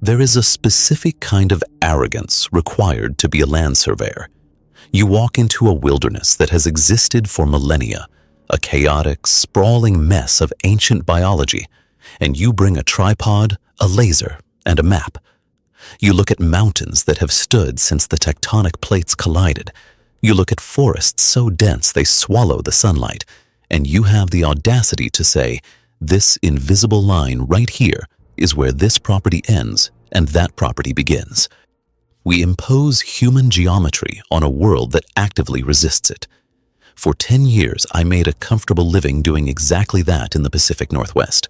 There is a specific kind of arrogance required to be a land surveyor. You walk into a wilderness that has existed for millennia, a chaotic, sprawling mess of ancient biology, and you bring a tripod, a laser, and a map. You look at mountains that have stood since the tectonic plates collided. You look at forests so dense they swallow the sunlight, and you have the audacity to say, this invisible line right here is where this property ends and that property begins. We impose human geometry on a world that actively resists it. For 10 years, I made a comfortable living doing exactly that in the Pacific Northwest.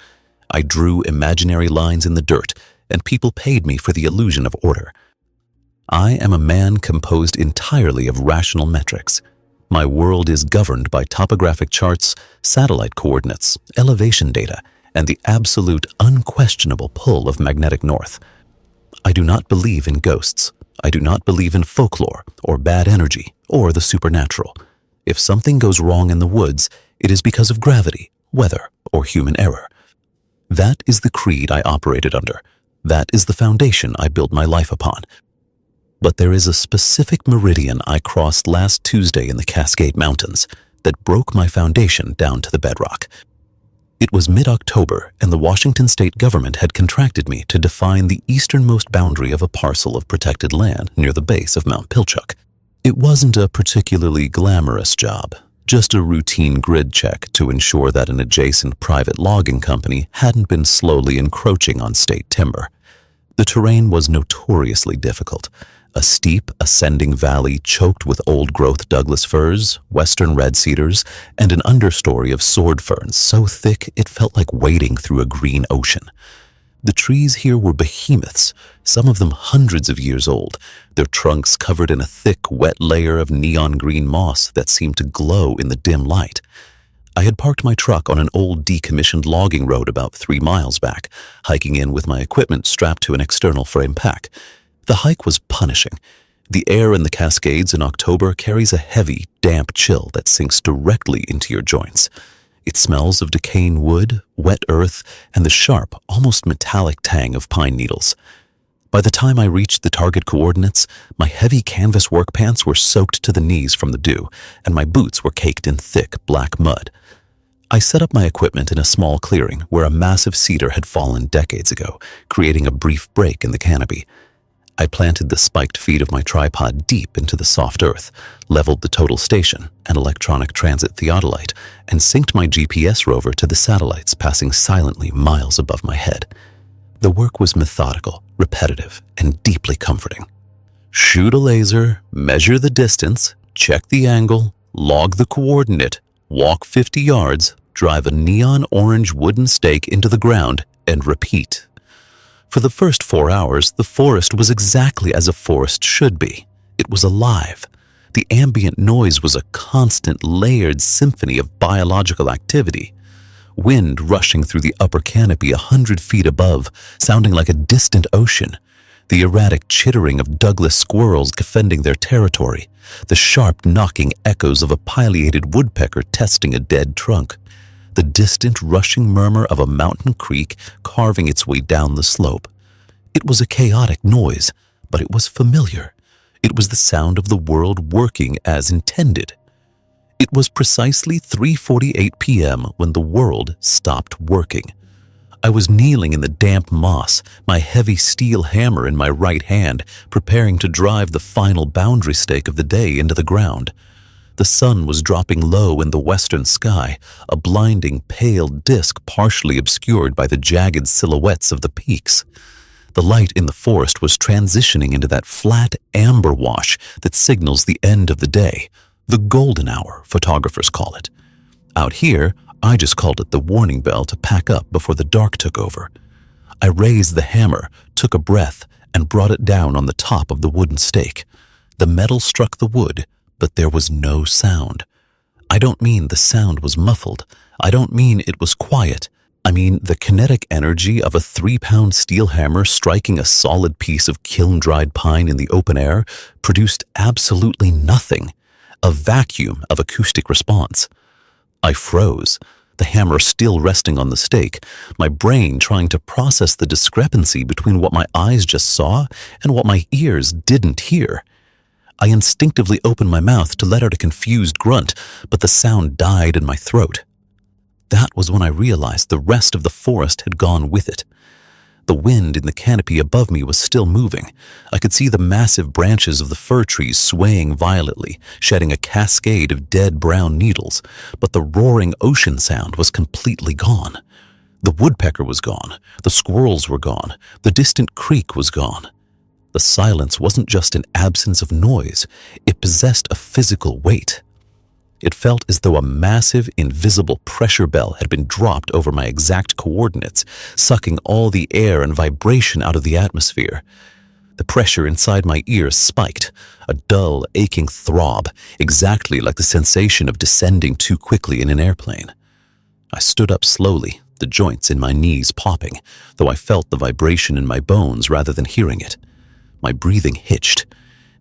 I drew imaginary lines in the dirt, and people paid me for the illusion of order. I am a man composed entirely of rational metrics. My world is governed by topographic charts, satellite coordinates, elevation data, and the absolute, unquestionable pull of magnetic north. I do not believe in ghosts. I do not believe in folklore, or bad energy, or the supernatural. If something goes wrong in the woods, it is because of gravity, weather, or human error. That is the creed I operated under. That is the foundation I built my life upon. But there is a specific meridian I crossed last Tuesday in the Cascade Mountains that broke my foundation down to the bedrock. It was mid-October, and the Washington state government had contracted me to define the easternmost boundary of a parcel of protected land near the base of Mount Pilchuck. It wasn't a particularly glamorous job, just a routine grid check to ensure that an adjacent private logging company hadn't been slowly encroaching on state timber. The terrain was notoriously difficult. A steep, ascending valley choked with old-growth Douglas firs, western red cedars, and an understory of sword ferns so thick it felt like wading through a green ocean. The trees here were behemoths, some of them hundreds of years old, their trunks covered in a thick, wet layer of neon green moss that seemed to glow in the dim light. I had parked my truck on an old decommissioned logging road about 3 miles back, hiking in with my equipment strapped to an external frame pack. The hike was punishing. The air in the Cascades in October carries a heavy, damp chill that sinks directly into your joints. It smells of decaying wood, wet earth, and the sharp, almost metallic tang of pine needles. By the time I reached the target coordinates, my heavy canvas work pants were soaked to the knees from the dew, and my boots were caked in thick, black mud. I set up my equipment in a small clearing where a massive cedar had fallen decades ago, creating a brief break in the canopy. I planted the spiked feet of my tripod deep into the soft earth, leveled the total station, an electronic transit theodolite, and synced my GPS rover to the satellites passing silently miles above my head. The work was methodical, repetitive, and deeply comforting. Shoot a laser, measure the distance, check the angle, log the coordinate, walk 50 yards, drive a neon orange wooden stake into the ground, and repeat. For the first 4 hours, the forest was exactly as a forest should be. It was alive. The ambient noise was a constant, layered symphony of biological activity. Wind rushing through the upper canopy 100 feet above, sounding like a distant ocean. The erratic chittering of Douglas squirrels defending their territory. The sharp knocking echoes of a pileated woodpecker testing a dead trunk. The distant rushing murmur of a mountain creek carving its way down the slope. It was a chaotic noise, but it was familiar. It was the sound of the world working as intended. It was precisely 3:48 p.m. when the world stopped working. I was kneeling in the damp moss, my heavy steel hammer in my right hand, preparing to drive the final boundary stake of the day into the ground. The sun was dropping low in the western sky, a blinding pale disk partially obscured by the jagged silhouettes of the peaks. The light in the forest was transitioning into that flat amber wash that signals the end of the day, the golden hour, photographers call it. Out here, I just called it the warning bell to pack up before the dark took over. I raised the hammer, took a breath, and brought it down on the top of the wooden stake. The metal struck the wood, but there was no sound. I don't mean the sound was muffled. I don't mean it was quiet. I mean the kinetic energy of a 3-pound steel hammer striking a solid piece of kiln-dried pine in the open air produced absolutely nothing, a vacuum of acoustic response. I froze. the hammer still resting on the stake, my brain trying to process the discrepancy between what my eyes just saw and what my ears didn't hear. I instinctively opened my mouth to let out a confused grunt, but the sound died in my throat. That was when I realized the rest of the forest had gone with it. The wind in the canopy above me was still moving. I could see the massive branches of the fir trees swaying violently, shedding a cascade of dead brown needles, but the roaring ocean sound was completely gone. The woodpecker was gone, the squirrels were gone, the distant creek was gone. The silence wasn't just an absence of noise, it possessed a physical weight. It felt as though a massive, invisible pressure bell had been dropped over my exact coordinates, sucking all the air and vibration out of the atmosphere. The pressure inside my ears spiked, a dull, aching throb, exactly like the sensation of descending too quickly in an airplane. I stood up slowly, the joints in my knees popping, though I felt the vibration in my bones rather than hearing it. My breathing hitched.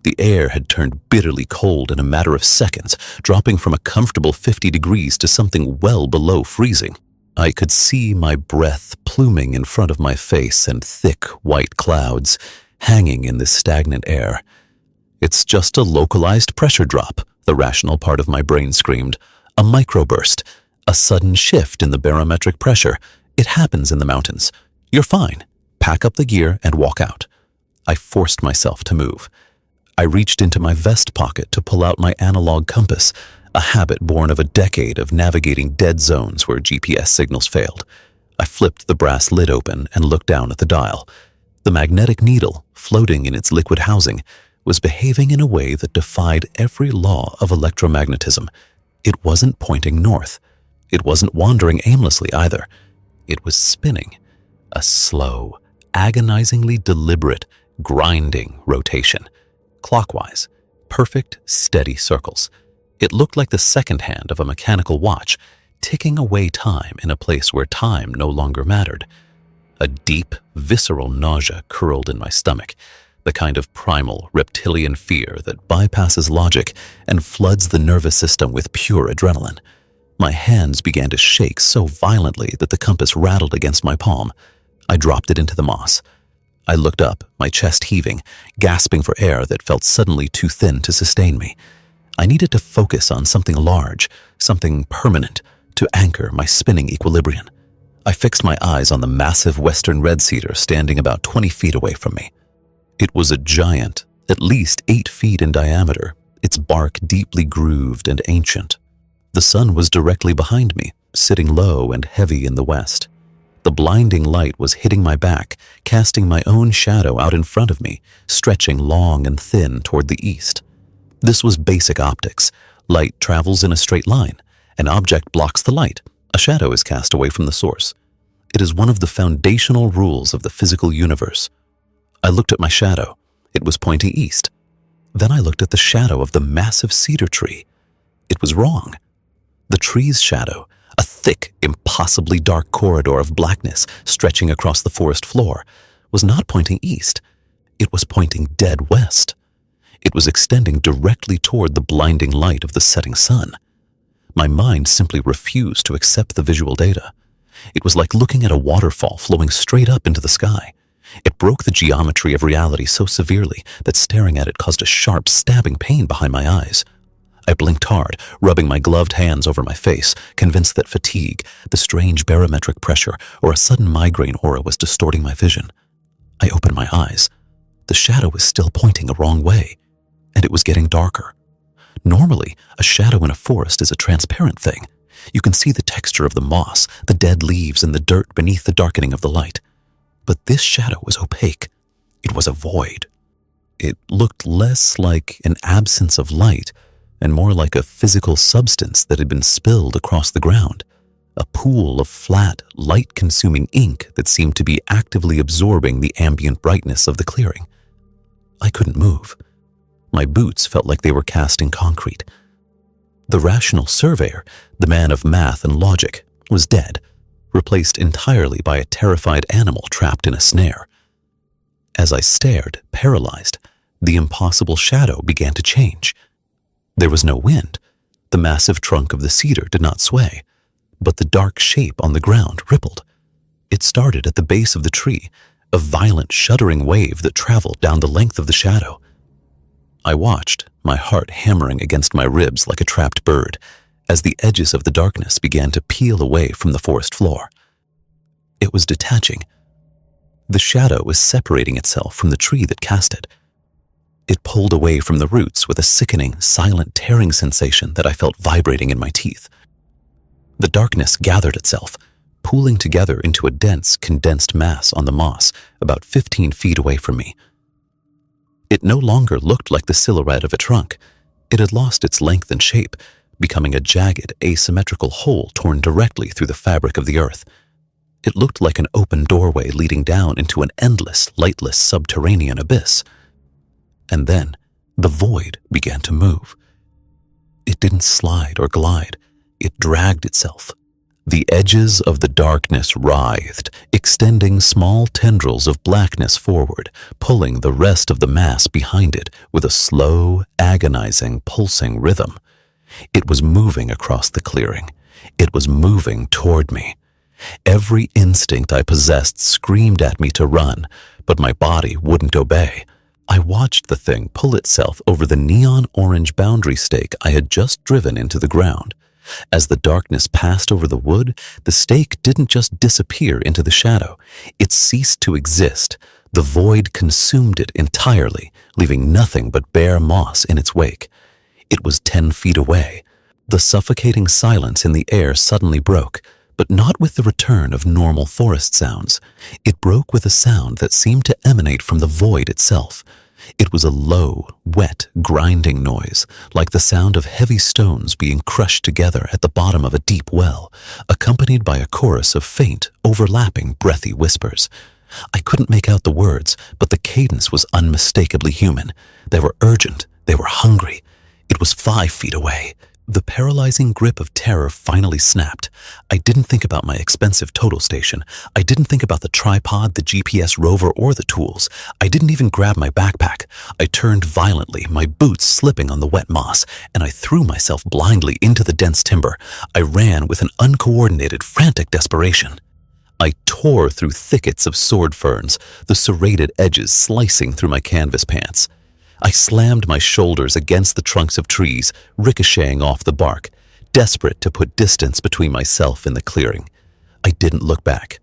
The air had turned bitterly cold in a matter of seconds, dropping from a comfortable 50 degrees to something well below freezing. I could see my breath pluming in front of my face and thick white clouds hanging in this stagnant air. It's just a localized pressure drop, the rational part of my brain screamed. A microburst, a sudden shift in the barometric pressure. It happens in the mountains. You're fine. Pack up the gear and walk out. I forced myself to move. I reached into my vest pocket to pull out my analog compass, a habit born of a decade of navigating dead zones where GPS signals failed. I flipped the brass lid open and looked down at the dial. The magnetic needle, floating in its liquid housing, was behaving in a way that defied every law of electromagnetism. It wasn't pointing north. It wasn't wandering aimlessly either. It was spinning, a slow, agonizingly deliberate, grinding rotation. Clockwise, perfect, steady circles. It looked like the second hand of a mechanical watch, ticking away time in a place where time no longer mattered. A deep, visceral nausea curled in my stomach, the kind of primal, reptilian fear that bypasses logic and floods the nervous system with pure adrenaline. My hands began to shake so violently that the compass rattled against my palm. I dropped it into the moss. I looked up, my chest heaving, gasping for air that felt suddenly too thin to sustain me. I needed to focus on something large, something permanent, to anchor my spinning equilibrium. I fixed my eyes on the massive western red cedar standing about 20 feet away from me. It was a giant, at least 8 feet in diameter, its bark deeply grooved and ancient. The sun was directly behind me, sitting low and heavy in the west. The blinding light was hitting my back, casting my own shadow out in front of me, stretching long and thin toward the east. This was basic optics. Light travels in a straight line. An object blocks the light. A shadow is cast away from the source. It is one of the foundational rules of the physical universe. I looked at my shadow. It was pointing east. Then I looked at the shadow of the massive cedar tree. It was wrong. The tree's shadow, a thick, impossibly dark corridor of blackness stretching across the forest floor, was not pointing east. It was pointing dead west. It was extending directly toward the blinding light of the setting sun. My mind simply refused to accept the visual data. It was like looking at a waterfall flowing straight up into the sky. It broke the geometry of reality so severely that staring at it caused a sharp, stabbing pain behind my eyes. I blinked hard, rubbing my gloved hands over my face, convinced that fatigue, the strange barometric pressure, or a sudden migraine aura was distorting my vision. I opened my eyes. The shadow was still pointing a wrong way, and it was getting darker. Normally, a shadow in a forest is a transparent thing. You can see the texture of the moss, the dead leaves, and the dirt beneath the darkening of the light. But this shadow was opaque. It was a void. It looked less like an absence of light and more like a physical substance that had been spilled across the ground, a pool of flat, light-consuming ink that seemed to be actively absorbing the ambient brightness of the clearing. I couldn't move. My boots felt like they were cast in concrete. The rational surveyor, the man of math and logic, was dead, replaced entirely by a terrified animal trapped in a snare. As I stared, paralyzed, the impossible shadow began to change. There was no wind. The massive trunk of the cedar did not sway. But the dark shape on the ground rippled. It started at the base of the tree, a violent, shuddering wave that traveled down the length of the shadow. I watched, my heart hammering against my ribs like a trapped bird, as the edges of the darkness began to peel away from the forest floor. It was detaching. The shadow was separating itself from the tree that cast it. It pulled away from the roots with a sickening, silent tearing sensation that I felt vibrating in my teeth. The darkness gathered itself, pooling together into a dense, condensed mass on the moss about 15 feet away from me. It no longer looked like the silhouette of a trunk. It had lost its length and shape, becoming a jagged, asymmetrical hole torn directly through the fabric of the earth. It looked like an open doorway leading down into an endless, lightless subterranean abyss. And then, the void began to move. It didn't slide or glide. It dragged itself. The edges of the darkness writhed, extending small tendrils of blackness forward, pulling the rest of the mass behind it with a slow, agonizing, pulsing rhythm. It was moving across the clearing. It was moving toward me. Every instinct I possessed screamed at me to run, but my body wouldn't obey. I watched the thing pull itself over the neon orange boundary stake I had just driven into the ground. As the darkness passed over the wood, the stake didn't just disappear into the shadow. It ceased to exist. The void consumed it entirely, leaving nothing but bare moss in its wake. It was 10 feet away. The suffocating silence in the air suddenly broke, but not with the return of normal forest sounds. It broke with a sound that seemed to emanate from the void itself. It was a low, wet, grinding noise, like the sound of heavy stones being crushed together at the bottom of a deep well, accompanied by a chorus of faint, overlapping, breathy whispers. I couldn't make out the words, but the cadence was unmistakably human. They were urgent. They were hungry. It was 5 feet away. The paralyzing grip of terror finally snapped. I didn't think about my expensive total station. I didn't think about the tripod, the GPS rover, or the tools. I didn't even grab my backpack. I turned violently, my boots slipping on the wet moss, and I threw myself blindly into the dense timber. I ran with an uncoordinated, frantic desperation. I tore through thickets of sword ferns, the serrated edges slicing through my canvas pants. I slammed my shoulders against the trunks of trees, ricocheting off the bark, desperate to put distance between myself and the clearing. I didn't look back.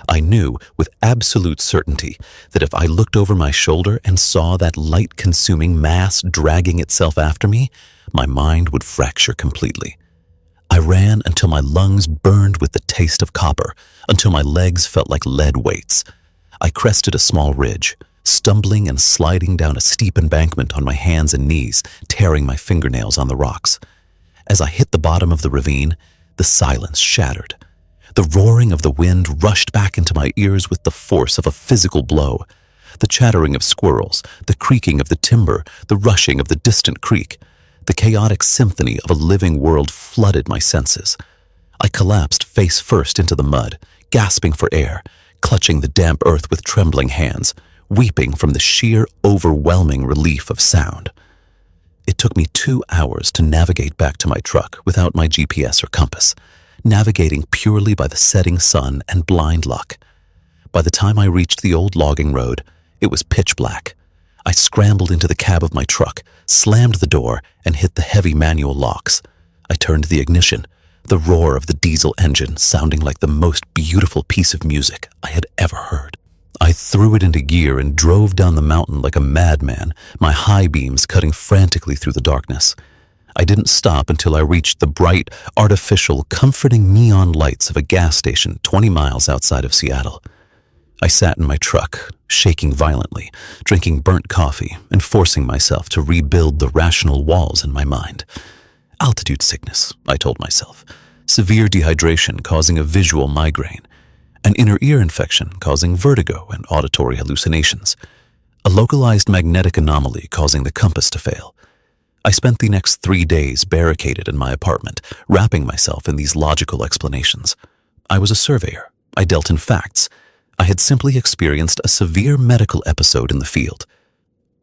I knew with absolute certainty that if I looked over my shoulder and saw that light-consuming mass dragging itself after me, my mind would fracture completely. I ran until my lungs burned with the taste of copper, until my legs felt like lead weights. I crested a small ridge, stumbling and sliding down a steep embankment on my hands and knees, tearing my fingernails on the rocks. As I hit the bottom of the ravine, the silence shattered. The roaring of the wind rushed back into my ears with the force of a physical blow. The chattering of squirrels, the creaking of the timber, the rushing of the distant creek, the chaotic symphony of a living world flooded my senses. I collapsed face first into the mud, gasping for air, clutching the damp earth with trembling hands, weeping from the sheer, overwhelming relief of sound. It took me 2 hours to navigate back to my truck without my GPS or compass, navigating purely by the setting sun and blind luck. By the time I reached the old logging road, it was pitch black. I scrambled into the cab of my truck, slammed the door, and hit the heavy manual locks. I turned the ignition, the roar of the diesel engine sounding like the most beautiful piece of music I had ever heard. I threw it into gear and drove down the mountain like a madman, my high beams cutting frantically through the darkness. I didn't stop until I reached the bright, artificial, comforting neon lights of a gas station 20 miles outside of Seattle. I sat in my truck, shaking violently, drinking burnt coffee and forcing myself to rebuild the rational walls in my mind. Altitude sickness, I told myself. Severe dehydration causing a visual migraine. An inner ear infection causing vertigo and auditory hallucinations. A localized magnetic anomaly causing the compass to fail. I spent the next 3 days barricaded in my apartment, wrapping myself in these logical explanations. I was a surveyor. I dealt in facts. I had simply experienced a severe medical episode in the field.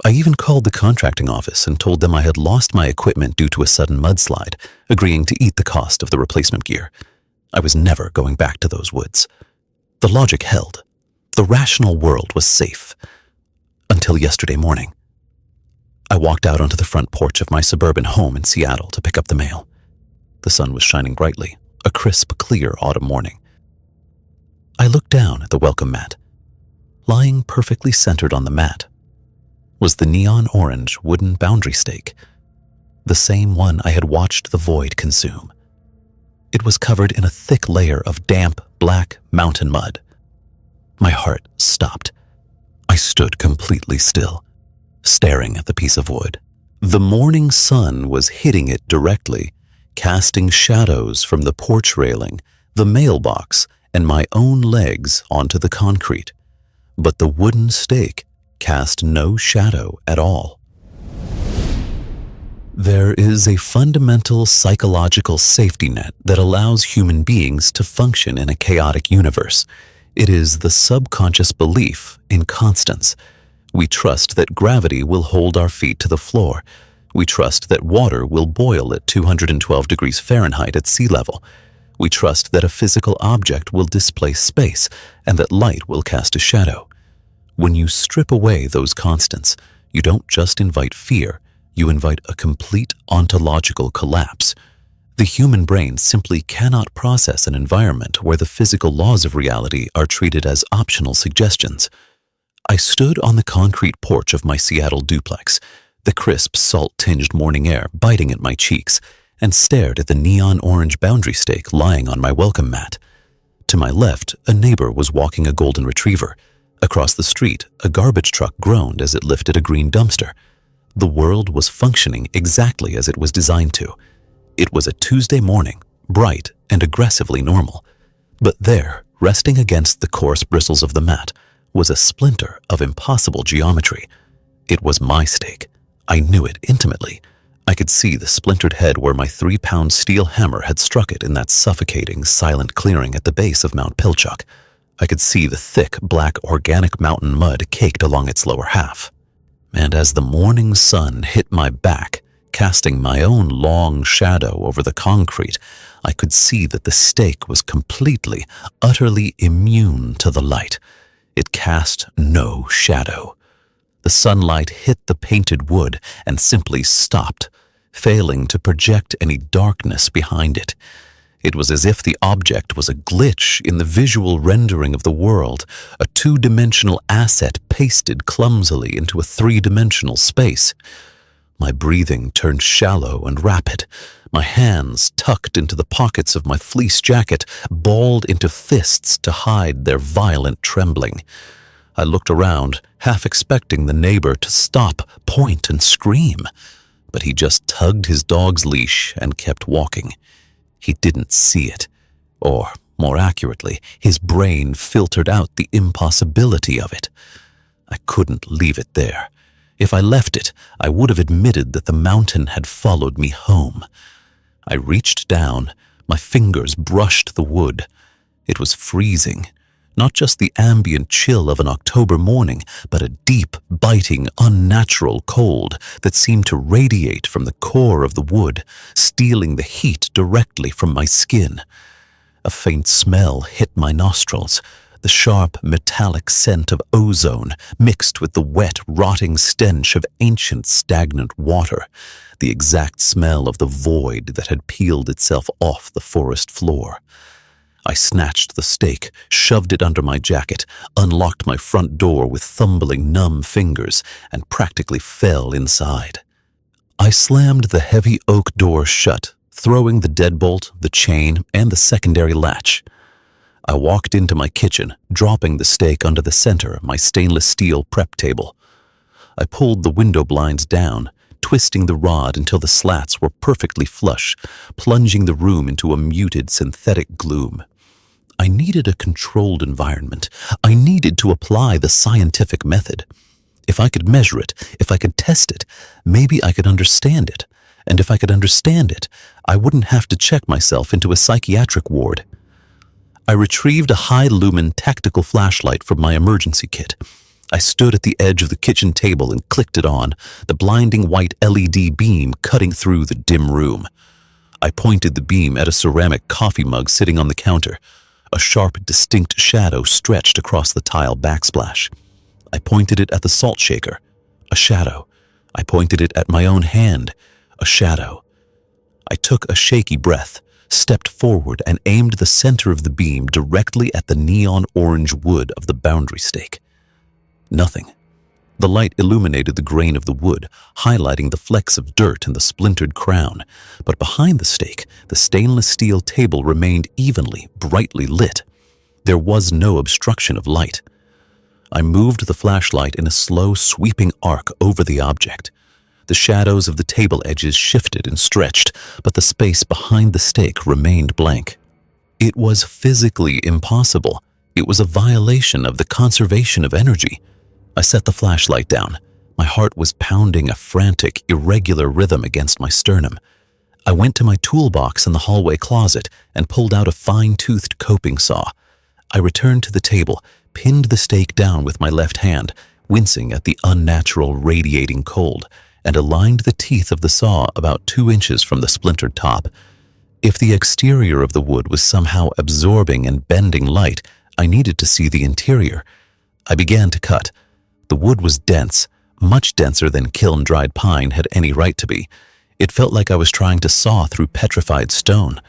I even called the contracting office and told them I had lost my equipment due to a sudden mudslide, agreeing to eat the cost of the replacement gear. I was never going back to those woods. The logic held. The rational world was safe. Until yesterday morning. I walked out onto the front porch of my suburban home in Seattle to pick up the mail. The sun was shining brightly, a crisp, clear autumn morning. I looked down at the welcome mat. Lying perfectly centered on the mat was the neon orange wooden boundary stake, the same one I had watched the void consume. It was covered in a thick layer of damp, black mountain mud. My heart stopped. I stood completely still, staring at the piece of wood. The morning sun was hitting it directly, casting shadows from the porch railing, the mailbox, and my own legs onto the concrete. But the wooden stake cast no shadow at all. There is a fundamental psychological safety net that allows human beings to function in a chaotic universe. It is the subconscious belief in constants. We trust that gravity will hold our feet to the floor. We trust that water will boil at 212 degrees Fahrenheit at sea level. We trust that a physical object will displace space and that light will cast a shadow. When you strip away those constants, you don't just invite fear, you invite a complete ontological collapse. The human brain simply cannot process an environment where the physical laws of reality are treated as optional suggestions. I stood on the concrete porch of my Seattle duplex, the crisp, salt-tinged morning air biting at my cheeks, and stared at the neon orange boundary stake lying on my welcome mat. To my left, a neighbor was walking a golden retriever. Across the street, a garbage truck groaned as it lifted a green dumpster. The world was functioning exactly as it was designed to. It was a Tuesday morning, bright and aggressively normal. But there, resting against the coarse bristles of the mat, was a splinter of impossible geometry. It was my stake. I knew it intimately. I could see the splintered head where my 3-pound steel hammer had struck it in that suffocating, silent clearing at the base of Mount Pilchuck. I could see the thick, black, organic mountain mud caked along its lower half. And as the morning sun hit my back, casting my own long shadow over the concrete, I could see that the stake was completely, utterly immune to the light. It cast no shadow. The sunlight hit the painted wood and simply stopped, failing to project any darkness behind it. It was as if the object was a glitch in the visual rendering of the world, a 2-dimensional asset pasted clumsily into a 3-dimensional space. My breathing turned shallow and rapid. My hands, tucked into the pockets of my fleece jacket, balled into fists to hide their violent trembling. I looked around, half expecting the neighbor to stop, point, and scream. But he just tugged his dog's leash and kept walking. He didn't see it. Or, more accurately, his brain filtered out the impossibility of it. I couldn't leave it there. If I left it, I would have admitted that the mountain had followed me home. I reached down. My fingers brushed the wood. It was freezing. Not just the ambient chill of an October morning, but a deep, biting, unnatural cold that seemed to radiate from the core of the wood, stealing the heat directly from my skin. A faint smell hit my nostrils, the sharp, metallic scent of ozone mixed with the wet, rotting stench of ancient, stagnant water, the exact smell of the void that had peeled itself off the forest floor. I snatched the stake, shoved it under my jacket, unlocked my front door with fumbling, numb fingers, and practically fell inside. I slammed the heavy oak door shut, throwing the deadbolt, the chain, and the secondary latch. I walked into my kitchen, dropping the stake under the center of my stainless steel prep table. I pulled the window blinds down, twisting the rod until the slats were perfectly flush, plunging the room into a muted synthetic gloom. I needed a controlled environment. I needed to apply the scientific method. If I could measure it, if I could test it, maybe I could understand it. And if I could understand it, I wouldn't have to check myself into a psychiatric ward. I retrieved a high-lumen tactical flashlight from my emergency kit. I stood at the edge of the kitchen table and clicked it on, the blinding white LED beam cutting through the dim room. I pointed the beam at a ceramic coffee mug sitting on the counter. A sharp, distinct shadow stretched across the tile backsplash. I pointed it at the salt shaker. A shadow. I pointed it at my own hand. A shadow. I took a shaky breath, stepped forward, and aimed the center of the beam directly at the neon orange wood of the boundary stake. Nothing. The light illuminated the grain of the wood, highlighting the flecks of dirt and the splintered crown. But behind the stake, the stainless steel table remained evenly, brightly lit. There was no obstruction of light. I moved the flashlight in a slow, sweeping arc over the object. The shadows of the table edges shifted and stretched, but the space behind the stake remained blank. It was physically impossible. It was a violation of the conservation of energy. I set the flashlight down. My heart was pounding a frantic, irregular rhythm against my sternum. I went to my toolbox in the hallway closet and pulled out a fine-toothed coping saw. I returned to the table, pinned the stake down with my left hand, wincing at the unnatural radiating cold, and aligned the teeth of the saw about 2 inches from the splintered top. If the exterior of the wood was somehow absorbing and bending light, I needed to see the interior. I began to cut. The wood was dense, much denser than kiln-dried pine had any right to be. It felt like I was trying to saw through petrified stone.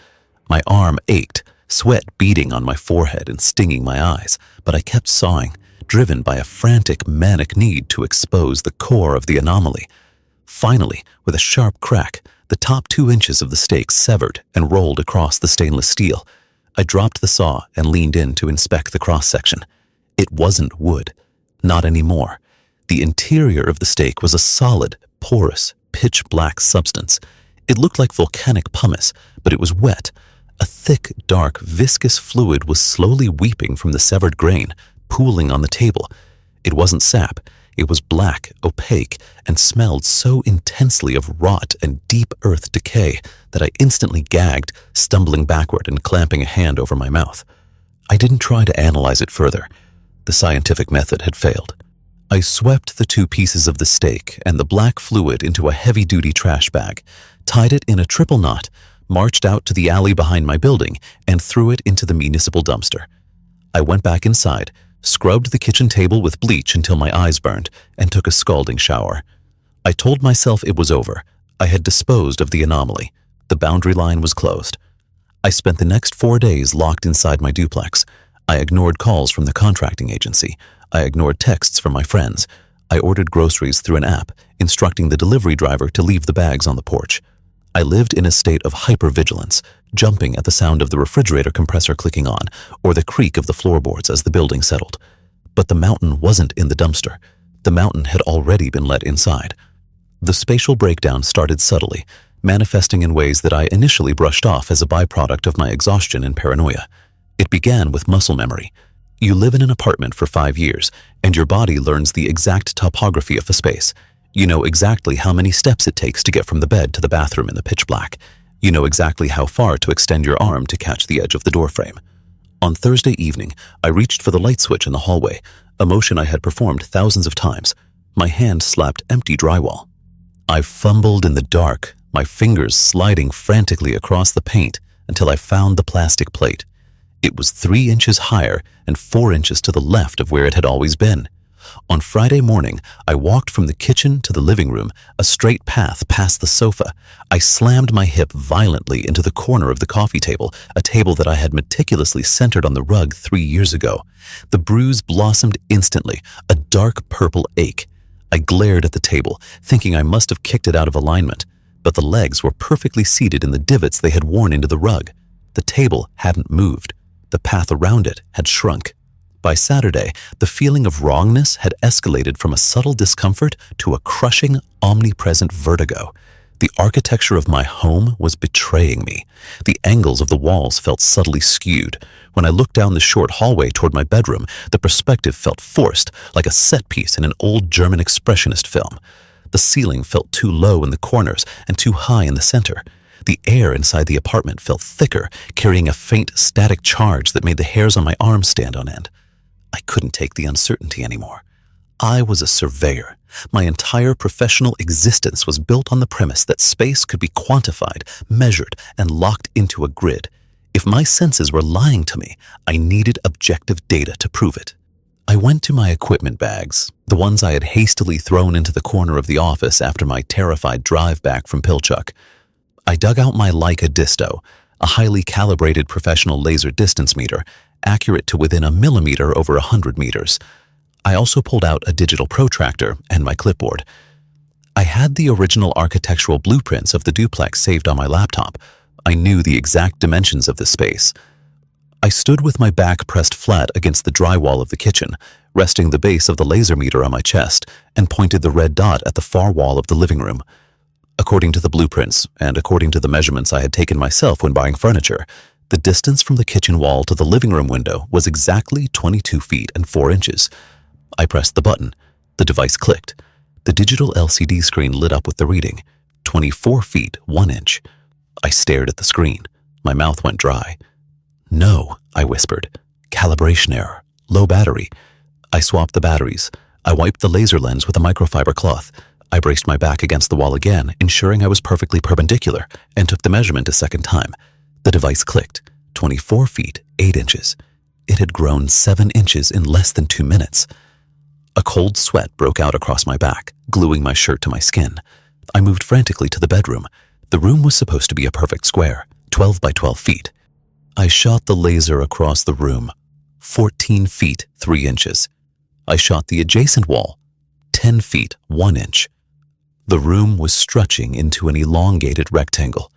My arm ached, sweat beading on my forehead and stinging my eyes, but I kept sawing, driven by a frantic, manic need to expose the core of the anomaly. Finally, with a sharp crack, the top 2 inches of the stake severed and rolled across the stainless steel. I dropped the saw and leaned in to inspect the cross-section. It wasn't wood. Not anymore. The interior of the stake was a solid, porous, pitch-black substance. It looked like volcanic pumice, but it was wet. A thick, dark, viscous fluid was slowly weeping from the severed grain, pooling on the table. It wasn't sap. It was black, opaque, and smelled so intensely of rot and deep earth decay that I instantly gagged, stumbling backward and clamping a hand over my mouth. I didn't try to analyze it further. The scientific method had failed. I swept the 2 pieces of the stake and the black fluid into a heavy-duty trash bag, tied it in a triple knot, marched out to the alley behind my building, and threw it into the municipal dumpster. I went back inside, scrubbed the kitchen table with bleach until my eyes burned, and took a scalding shower. I told myself it was over. I had disposed of the anomaly. The boundary line was closed. I spent the next 4 days locked inside my duplex. I ignored calls from the contracting agency. I ignored texts from my friends. I ordered groceries through an app, instructing the delivery driver to leave the bags on the porch. I lived in a state of hypervigilance, jumping at the sound of the refrigerator compressor clicking on, or the creak of the floorboards as the building settled. But the mountain wasn't in the dumpster. The mountain had already been let inside. The spatial breakdown started subtly, manifesting in ways that I initially brushed off as a byproduct of my exhaustion and paranoia. It began with muscle memory. You live in an apartment for 5 years, and your body learns the exact topography of the space. You know exactly how many steps it takes to get from the bed to the bathroom in the pitch black. You know exactly how far to extend your arm to catch the edge of the doorframe. On Thursday evening, I reached for the light switch in the hallway, a motion I had performed thousands of times. My hand slapped empty drywall. I fumbled in the dark, my fingers sliding frantically across the paint until I found the plastic plate. It was 3 inches higher and 4 inches to the left of where it had always been. On Friday morning, I walked from the kitchen to the living room, a straight path past the sofa. I slammed my hip violently into the corner of the coffee table, a table that I had meticulously centered on the rug 3 years ago. The bruise blossomed instantly, a dark purple ache. I glared at the table, thinking I must have kicked it out of alignment, but the legs were perfectly seated in the divots they had worn into the rug. The table hadn't moved. The path around it had shrunk. By Saturday, the feeling of wrongness had escalated from a subtle discomfort to a crushing, omnipresent vertigo. The architecture of my home was betraying me. The angles of the walls felt subtly skewed. When I looked down the short hallway toward my bedroom, the perspective felt forced, like a set piece in an old German expressionist film. The ceiling felt too low in the corners and too high in the center. The air inside the apartment felt thicker, carrying a faint static charge that made the hairs on my arms stand on end. I couldn't take the uncertainty anymore. I was a surveyor, My entire professional existence was built on the premise that space could be quantified, measured, and locked into a grid. If my senses were lying to me, I needed objective data to prove it. I went to my equipment bags, the ones I had hastily thrown into the corner of the office after my terrified drive back from Pilchuck. I dug out my Leica Disto, a highly calibrated professional laser distance meter, accurate to within a millimeter over 100 meters. I also pulled out a digital protractor and my clipboard. I had the original architectural blueprints of the duplex saved on my laptop. I knew the exact dimensions of the space. I stood with my back pressed flat against the drywall of the kitchen, resting the base of the laser meter on my chest, and pointed the red dot at the far wall of the living room. According to the blueprints, and according to the measurements I had taken myself when buying furniture, the distance from the kitchen wall to the living room window was exactly 22 feet and 4 inches. I pressed the button. The device clicked. The digital LCD screen lit up with the reading, 24 feet 1 inch. I stared at the screen. My mouth went dry. "No," I whispered. "Calibration error. Low battery." I swapped the batteries. I wiped the laser lens with a microfiber cloth. I braced my back against the wall again, ensuring I was perfectly perpendicular, and took the measurement a second time. The device clicked. 24 feet 8 inches. It had grown 7 inches in less than 2 minutes. A cold sweat broke out across my back, gluing my shirt to my skin. I moved frantically to the bedroom. The room was supposed to be a perfect square, 12 by 12 feet. I shot the laser across the room, 14 feet 3 inches. I shot the adjacent wall, 10 feet 1 inch. The room was stretching into an elongated rectangle.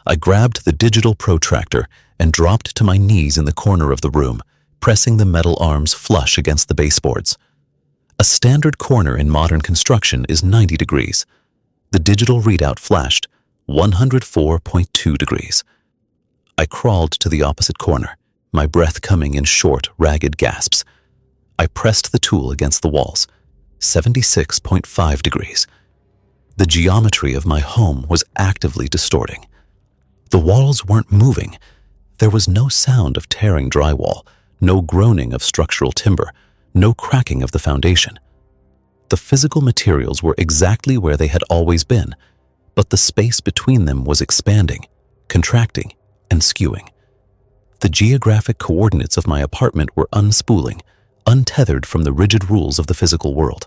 I grabbed the digital protractor and dropped to my knees in the corner of the room, pressing the metal arms flush against the baseboards. A standard corner in modern construction is 90 degrees. The digital readout flashed 104.2 degrees. I crawled to the opposite corner, my breath coming in short, ragged gasps. I pressed the tool against the walls, 76.5 degrees. The geometry of my home was actively distorting. The walls weren't moving. There was no sound of tearing drywall, no groaning of structural timber, no cracking of the foundation. The physical materials were exactly where they had always been, but the space between them was expanding, contracting, and skewing. The geographic coordinates of my apartment were unspooling, untethered from the rigid rules of the physical world.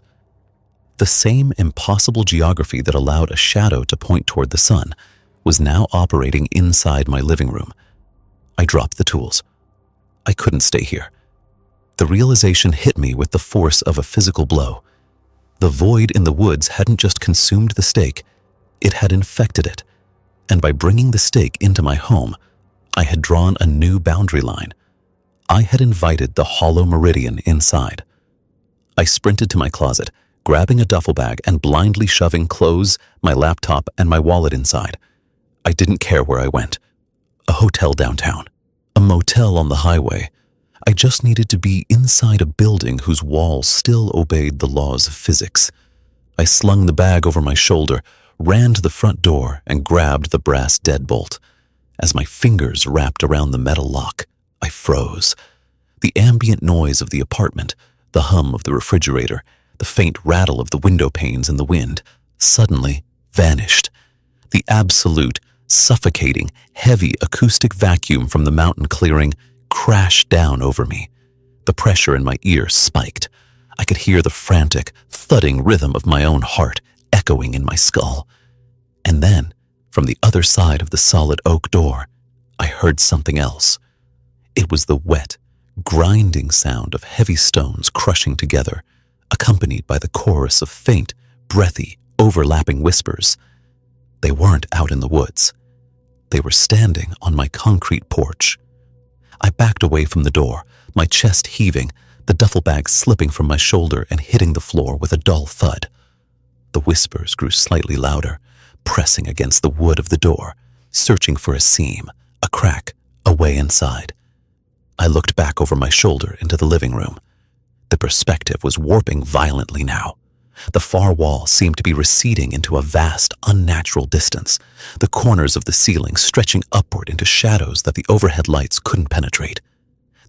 The same impossible geography that allowed a shadow to point toward the sun was now operating inside my living room. I dropped the tools. I couldn't stay here. The realization hit me with the force of a physical blow. The void in the woods hadn't just consumed the stake, it had infected it. And by bringing the stake into my home, I had drawn a new boundary line. I had invited the hollow meridian inside. I sprinted to my closet, grabbing a duffel bag and blindly shoving clothes, my laptop, and my wallet inside. I didn't care where I went. A hotel downtown, a motel on the highway. I just needed to be inside a building whose walls still obeyed the laws of physics. I slung the bag over my shoulder, ran to the front door, and grabbed the brass deadbolt. As my fingers wrapped around the metal lock, I froze. The ambient noise of the apartment, the hum of the refrigerator, the faint rattle of the window panes in the wind, suddenly vanished. The absolute, suffocating, heavy acoustic vacuum from the mountain clearing crashed down over me. The pressure in my ears spiked. I could hear the frantic, thudding rhythm of my own heart echoing in my skull. And then, from the other side of the solid oak door, I heard something else. It was the wet, grinding sound of heavy stones crushing together, accompanied by the chorus of faint, breathy, overlapping whispers. They weren't out in the woods. They were standing on my concrete porch. I backed away from the door, my chest heaving, the duffel bag slipping from my shoulder and hitting the floor with a dull thud. The whispers grew slightly louder, pressing against the wood of the door, searching for a seam, a crack, a way inside. I looked back over my shoulder into the living room. The perspective was warping violently now. The far wall seemed to be receding into a vast, unnatural distance, the corners of the ceiling stretching upward into shadows that the overhead lights couldn't penetrate.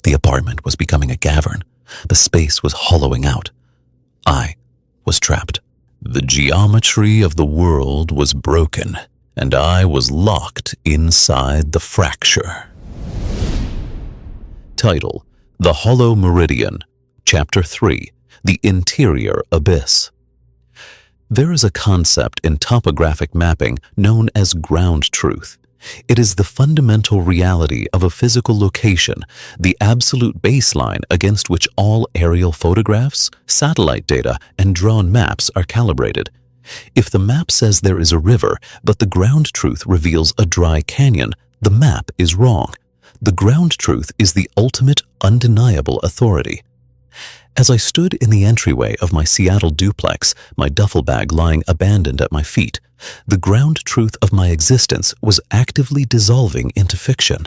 The apartment was becoming a cavern. The space was hollowing out. I was was trapped. The geometry of the world was broken, and I was locked inside the fracture. Title: The Hollow Meridian, Chapter 3, The Interior Abyss. There is a concept in topographic mapping known as ground truth. It is the fundamental reality of a physical location, the absolute baseline against which all aerial photographs, satellite data, and drawn maps are calibrated. If the map says there is a river, but the ground truth reveals a dry canyon, the map is wrong. The ground truth is the ultimate, undeniable authority. As I stood in the entryway of my Seattle duplex, my duffel bag lying abandoned at my feet, the ground truth of my existence was actively dissolving into fiction.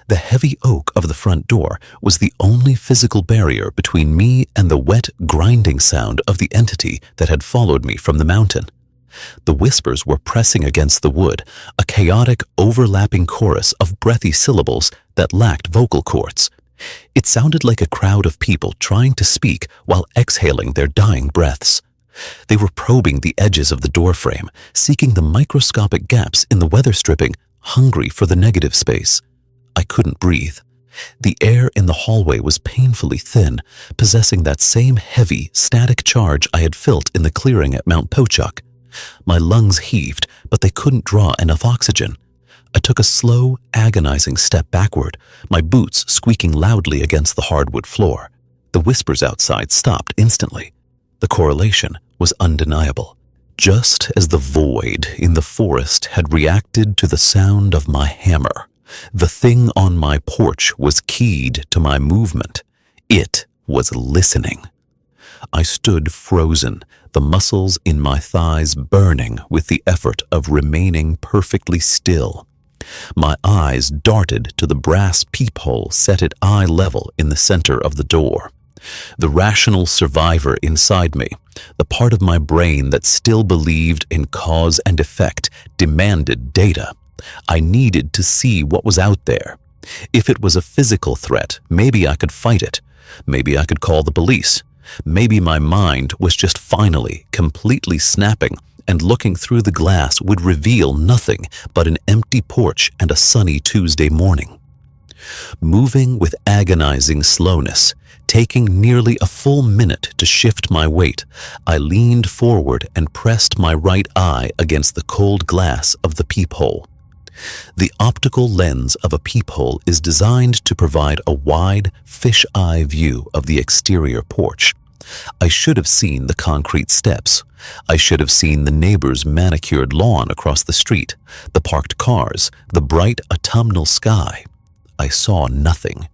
The heavy oak of the front door was the only physical barrier between me and the wet, grinding sound of the entity that had followed me from the mountain. The whispers were pressing against the wood, a chaotic, overlapping chorus of breathy syllables that lacked vocal cords. It sounded like a crowd of people trying to speak while exhaling their dying breaths. They were probing the edges of the doorframe, seeking the microscopic gaps in the weather stripping, hungry for the negative space. I couldn't breathe. The air in the hallway was painfully thin, possessing that same heavy, static charge I had felt in the clearing at Mount Pochuk. My lungs heaved, but they couldn't draw enough oxygen. I took a slow, agonizing step backward, my boots squeaking loudly against the hardwood floor. The whispers outside stopped instantly. The correlation was undeniable. Just as the void in the forest had reacted to the sound of my hammer, the thing on my porch was keyed to my movement. It was listening. I stood frozen, the muscles in my thighs burning with the effort of remaining perfectly still. My eyes darted to the brass peephole set at eye level in the center of the door. The rational survivor inside me, the part of my brain that still believed in cause and effect, demanded data. I needed to see what was out there. If it was a physical threat, maybe I could fight it. Maybe I could call the police. Maybe my mind was just finally, completely snapping, and looking through the glass would reveal nothing but an empty porch and a sunny Tuesday morning. Moving with agonizing slowness, taking nearly a full minute to shift my weight, I leaned forward and pressed my right eye against the cold glass of the peephole. The optical lens of a peephole is designed to provide a wide, fish-eye view of the exterior porch. I should have seen the concrete steps. I should have seen the neighbor's manicured lawn across the street, the parked cars, the bright autumnal sky. I saw nothing.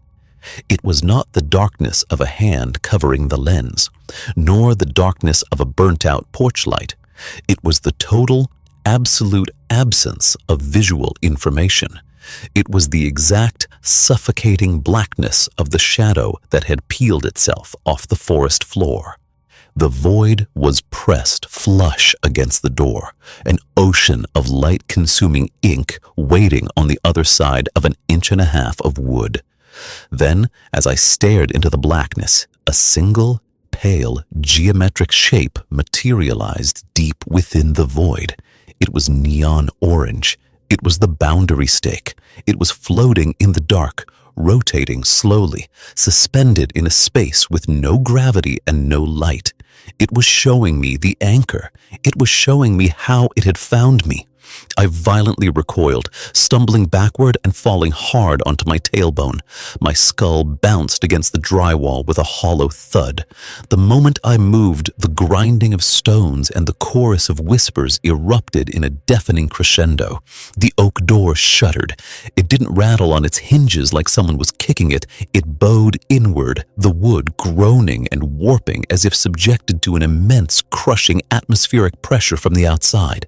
It was not the darkness of a hand covering the lens, nor the darkness of a burnt-out porch light. It was the total, absolute absence of visual information. It was the exact, suffocating blackness of the shadow that had peeled itself off the forest floor. The void was pressed flush against the door, an ocean of light-consuming ink waiting on the other side of an inch and a half of wood. Then, as I stared into the blackness, a single, pale, geometric shape materialized deep within the void. It was neon orange. It was the boundary stake. It was floating in the dark, rotating slowly, suspended in a space with no gravity and no light. It was showing me the anchor. It was showing me how it had found me. I violently recoiled, stumbling backward and falling hard onto my tailbone. My skull bounced against the drywall with a hollow thud. The moment I moved, the grinding of stones and the chorus of whispers erupted in a deafening crescendo. The oak door shuddered. It didn't rattle on its hinges like someone was kicking it. It bowed inward, the wood groaning and warping as if subjected to an immense, crushing atmospheric pressure from the outside.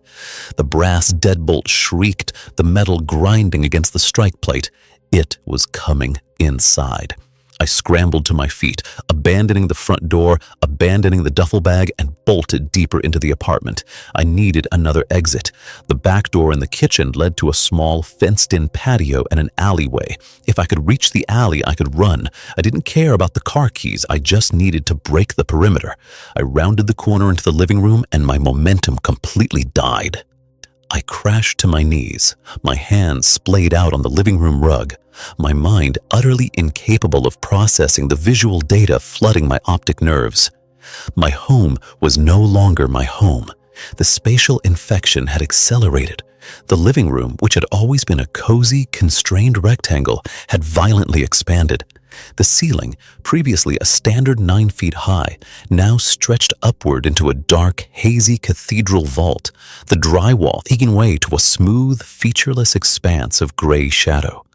The brass deadbolt shrieked, the metal grinding against the strike plate. It was coming inside. I scrambled to my feet, abandoning the front door, abandoning the duffel bag, and bolted deeper into the apartment. I needed another exit. The back door in the kitchen led to a small, fenced-in patio and an alleyway. If I could reach the alley, I could run. I didn't care about the car keys. I just needed to break the perimeter. I rounded the corner into the living room, and my momentum completely died. I crashed to my knees, my hands splayed out on the living room rug, my mind utterly incapable of processing the visual data flooding my optic nerves. My home was no longer my home. The spatial infection had accelerated. The living room, which had always been a cozy, constrained rectangle, had violently expanded. The ceiling, previously a standard 9 feet high, now stretched upward into a dark, hazy cathedral vault, the drywall giving way to a smooth, featureless expanse of gray shadow.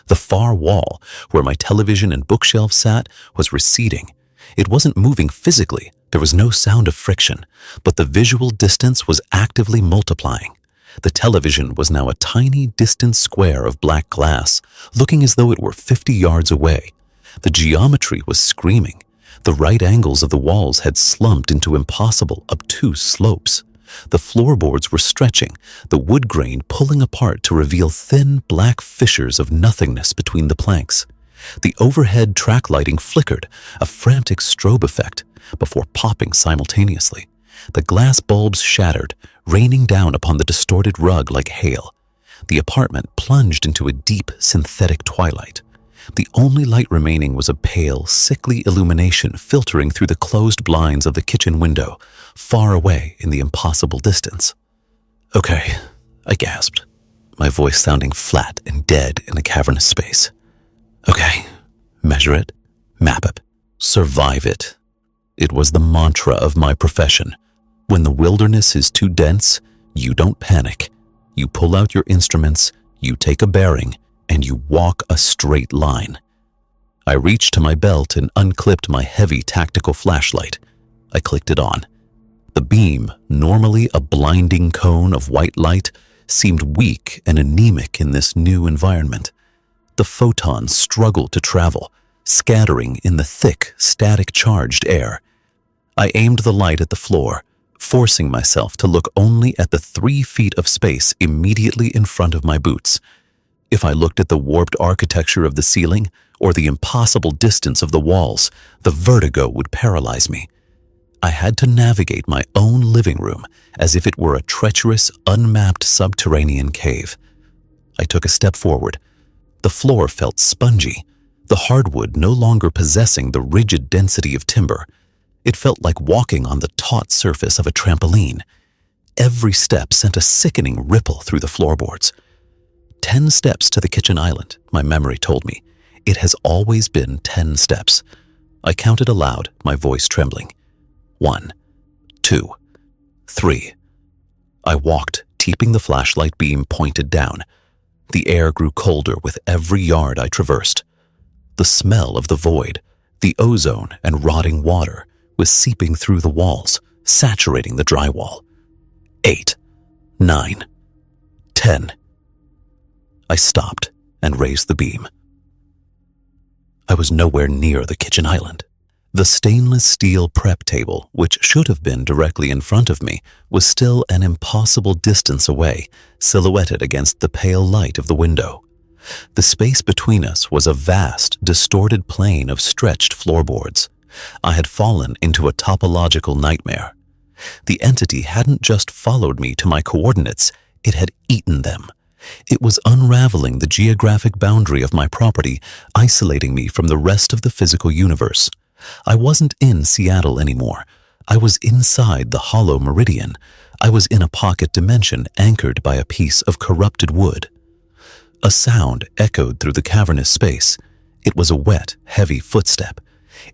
The far wall, where my television and bookshelf sat, was receding. It wasn't moving physically, there was no sound of friction, but the visual distance was actively multiplying. The television was now a tiny, distant square of black glass, looking as though it were 50 yards away. The geometry was screaming. The right angles of the walls had slumped into impossible, obtuse slopes. The floorboards were stretching, the wood grain pulling apart to reveal thin, black fissures of nothingness between the planks. The overhead track lighting flickered, a frantic strobe effect, before popping simultaneously. The glass bulbs shattered, raining down upon the distorted rug like hail. The apartment plunged into a deep, synthetic twilight. The only light remaining was a pale, sickly illumination filtering through the closed blinds of the kitchen window, far away in the impossible distance. "Okay," I gasped, my voice sounding flat and dead in a cavernous space. "Okay, measure it, map it, survive it." It was the mantra of my profession. When the wilderness is too dense, you don't panic. You pull out your instruments, you take a bearing, and you walk a straight line. I reached to my belt and unclipped my heavy tactical flashlight. I clicked it on. The beam, normally a blinding cone of white light, seemed weak and anemic in this new environment. The photons struggled to travel, scattering in the thick, static-charged air. I aimed the light at the floor, forcing myself to look only at the 3 feet of space immediately in front of my boots. If I looked at the warped architecture of the ceiling or the impossible distance of the walls, the vertigo would paralyze me. I had to navigate my own living room as if it were a treacherous, unmapped subterranean cave. I took a step forward. The floor felt spongy, the hardwood no longer possessing the rigid density of timber. It felt like walking on the taut surface of a trampoline. Every step sent a sickening ripple through the floorboards. 10 steps to the kitchen island, my memory told me. It has always been 10 steps. I counted aloud, my voice trembling. 1, 2, 3. I walked, keeping the flashlight beam pointed down. The air grew colder with every yard I traversed. The smell of the void, the ozone and rotting water, was seeping through the walls, saturating the drywall. 8, 9, 10. I stopped and raised the beam. I was nowhere near the kitchen island. The stainless steel prep table, which should have been directly in front of me, was still an impossible distance away, silhouetted against the pale light of the window. The space between us was a vast, distorted plane of stretched floorboards. I had fallen into a topological nightmare. The entity hadn't just followed me to my coordinates, it had eaten them. It was unraveling the geographic boundary of my property, isolating me from the rest of the physical universe. I wasn't in Seattle anymore. I was inside the hollow meridian. I was in a pocket dimension anchored by a piece of corrupted wood. A sound echoed through the cavernous space. It was a wet, heavy footstep.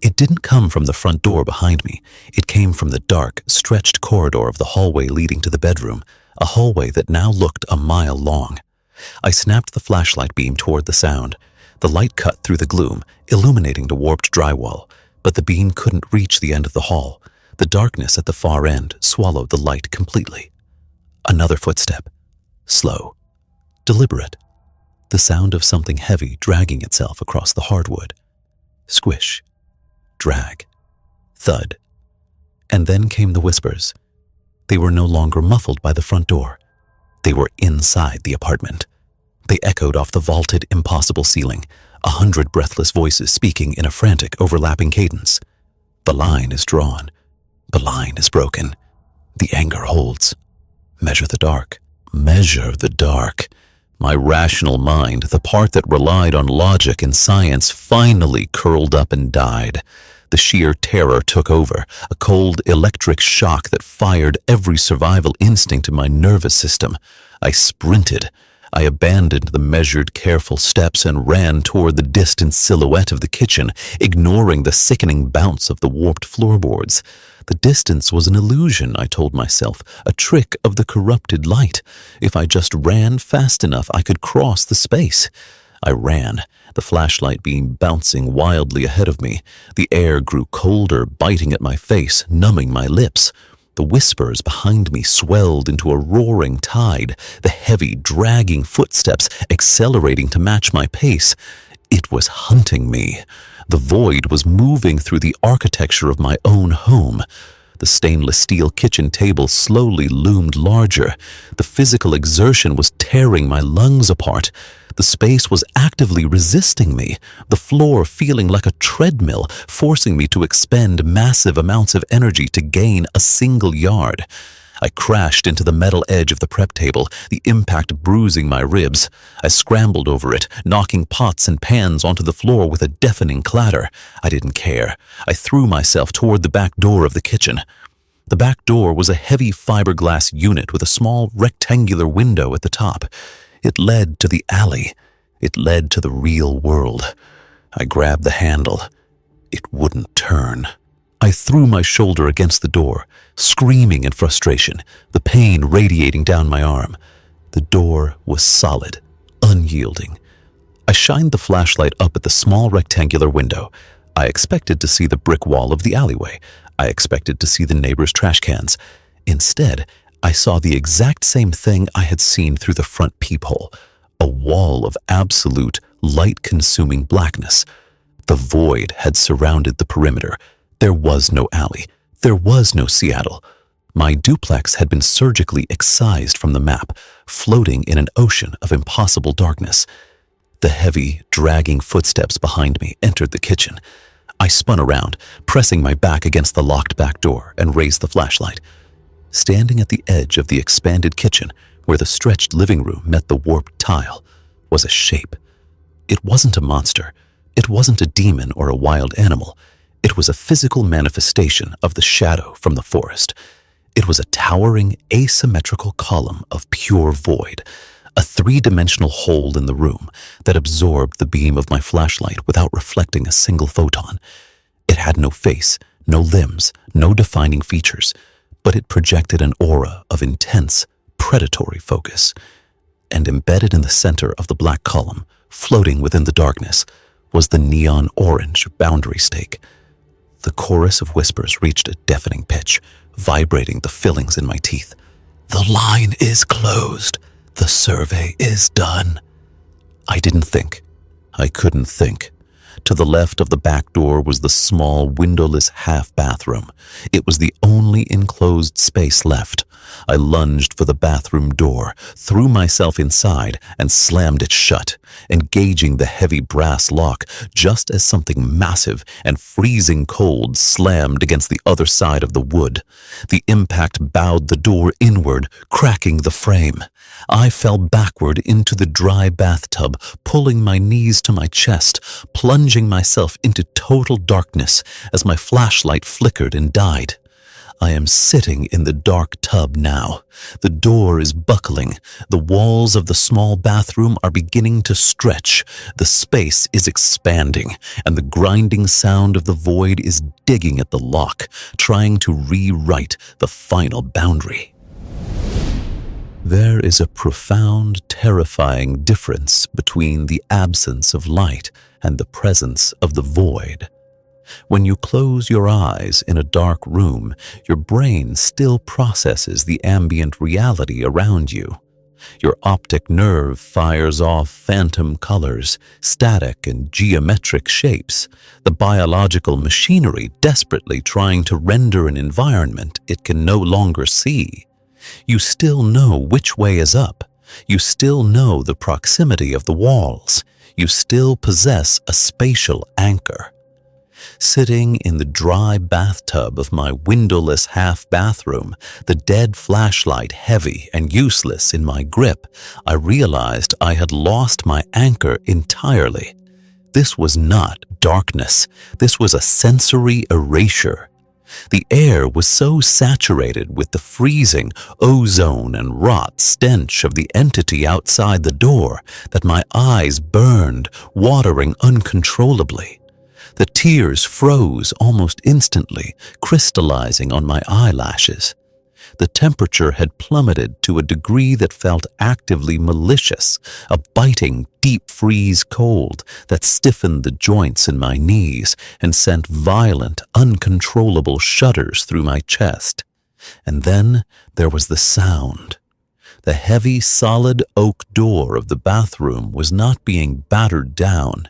It didn't come from the front door behind me. It came from the dark, stretched corridor of the hallway leading to the bedroom, a hallway that now looked a mile long. I snapped the flashlight beam toward the sound. The light cut through the gloom, illuminating the warped drywall, but the beam couldn't reach the end of the hall. The darkness at the far end swallowed the light completely. Another footstep. Slow. Deliberate. The sound of something heavy dragging itself across the hardwood. Squish, drag, thud. And then came the whispers. They were no longer muffled by the front door. They were inside the apartment. They echoed off the vaulted, impossible ceiling, 100 breathless voices speaking in a frantic, overlapping cadence. The line is drawn. The line is broken. The anger holds. Measure the dark. Measure the dark. My rational mind, the part that relied on logic and science, finally curled up and died. The sheer terror took over, a cold electric shock that fired every survival instinct in my nervous system. I sprinted. I abandoned the measured, careful steps and ran toward the distant silhouette of the kitchen, ignoring the sickening bounce of the warped floorboards. The distance was an illusion, I told myself, a trick of the corrupted light. If I just ran fast enough, I could cross the space. I ran, the flashlight beam bouncing wildly ahead of me. The air grew colder, biting at my face, numbing my lips. The whispers behind me swelled into a roaring tide, the heavy, dragging footsteps accelerating to match my pace. It was hunting me. The void was moving through the architecture of my own home. The stainless steel kitchen table slowly loomed larger. The physical exertion was tearing my lungs apart. The space was actively resisting me, the floor feeling like a treadmill, forcing me to expend massive amounts of energy to gain a single yard. I crashed into the metal edge of the prep table, the impact bruising my ribs. I scrambled over it, knocking pots and pans onto the floor with a deafening clatter. I didn't care. I threw myself toward the back door of the kitchen. The back door was a heavy fiberglass unit with a small rectangular window at the top. It led to the alley. It led to the real world. I grabbed the handle. It wouldn't turn. I threw my shoulder against the door, screaming in frustration, the pain radiating down my arm. The door was solid, unyielding. I shined the flashlight up at the small rectangular window. I expected to see the brick wall of the alleyway. I expected to see the neighbors' trash cans. Instead, I saw the exact same thing I had seen through the front peephole, a wall of absolute, light-consuming blackness. The void had surrounded the perimeter. There was no alley. There was no Seattle. My duplex had been surgically excised from the map, floating in an ocean of impossible darkness. The heavy, dragging footsteps behind me entered the kitchen. I spun around, pressing my back against the locked back door, and raised the flashlight. Standing at the edge of the expanded kitchen, where the stretched living room met the warped tile, was a shape. It wasn't a monster. It wasn't a demon or a wild animal. It was a physical manifestation of the shadow from the forest. It was a towering, asymmetrical column of pure void, a three-dimensional hole in the room that absorbed the beam of my flashlight without reflecting a single photon. It had no face, no limbs, no defining features, but it projected an aura of intense, predatory focus. And embedded in the center of the black column, floating within the darkness, was the neon orange boundary stake. The chorus of whispers reached a deafening pitch, vibrating the fillings in my teeth. "The line is closed. The survey is done." I didn't think. I couldn't think. To the left of the back door was the small, windowless half-bathroom. It was the only enclosed space left. I lunged for the bathroom door, threw myself inside, and slammed it shut, engaging the heavy brass lock just as something massive and freezing cold slammed against the other side of the wood. The impact bowed the door inward, cracking the frame. I fell backward into the dry bathtub, pulling my knees to my chest, plunging myself into total darkness as my flashlight flickered and died. I am sitting in the dark tub now. The door is buckling. The walls of the small bathroom are beginning to stretch. The space is expanding, and the grinding sound of the void is digging at the lock, trying to rewrite the final boundary. There is a profound, terrifying difference between the absence of light and the presence of the void. When you close your eyes in a dark room, your brain still processes the ambient reality around you. Your optic nerve fires off phantom colors, static and geometric shapes, the biological machinery desperately trying to render an environment it can no longer see. You still know which way is up. You still know the proximity of the walls. You still possess a spatial anchor. Sitting in the dry bathtub of my windowless half-bathroom, the dead flashlight heavy and useless in my grip, I realized I had lost my anchor entirely. This was not darkness. This was a sensory erasure. The air was so saturated with the freezing ozone and rot stench of the entity outside the door that my eyes burned, watering uncontrollably. The tears froze almost instantly, crystallizing on my eyelashes. The temperature had plummeted to a degree that felt actively malicious, a biting, deep freeze cold that stiffened the joints in my knees and sent violent, uncontrollable shudders through my chest. And then there was the sound. The heavy, solid oak door of the bathroom was not being battered down.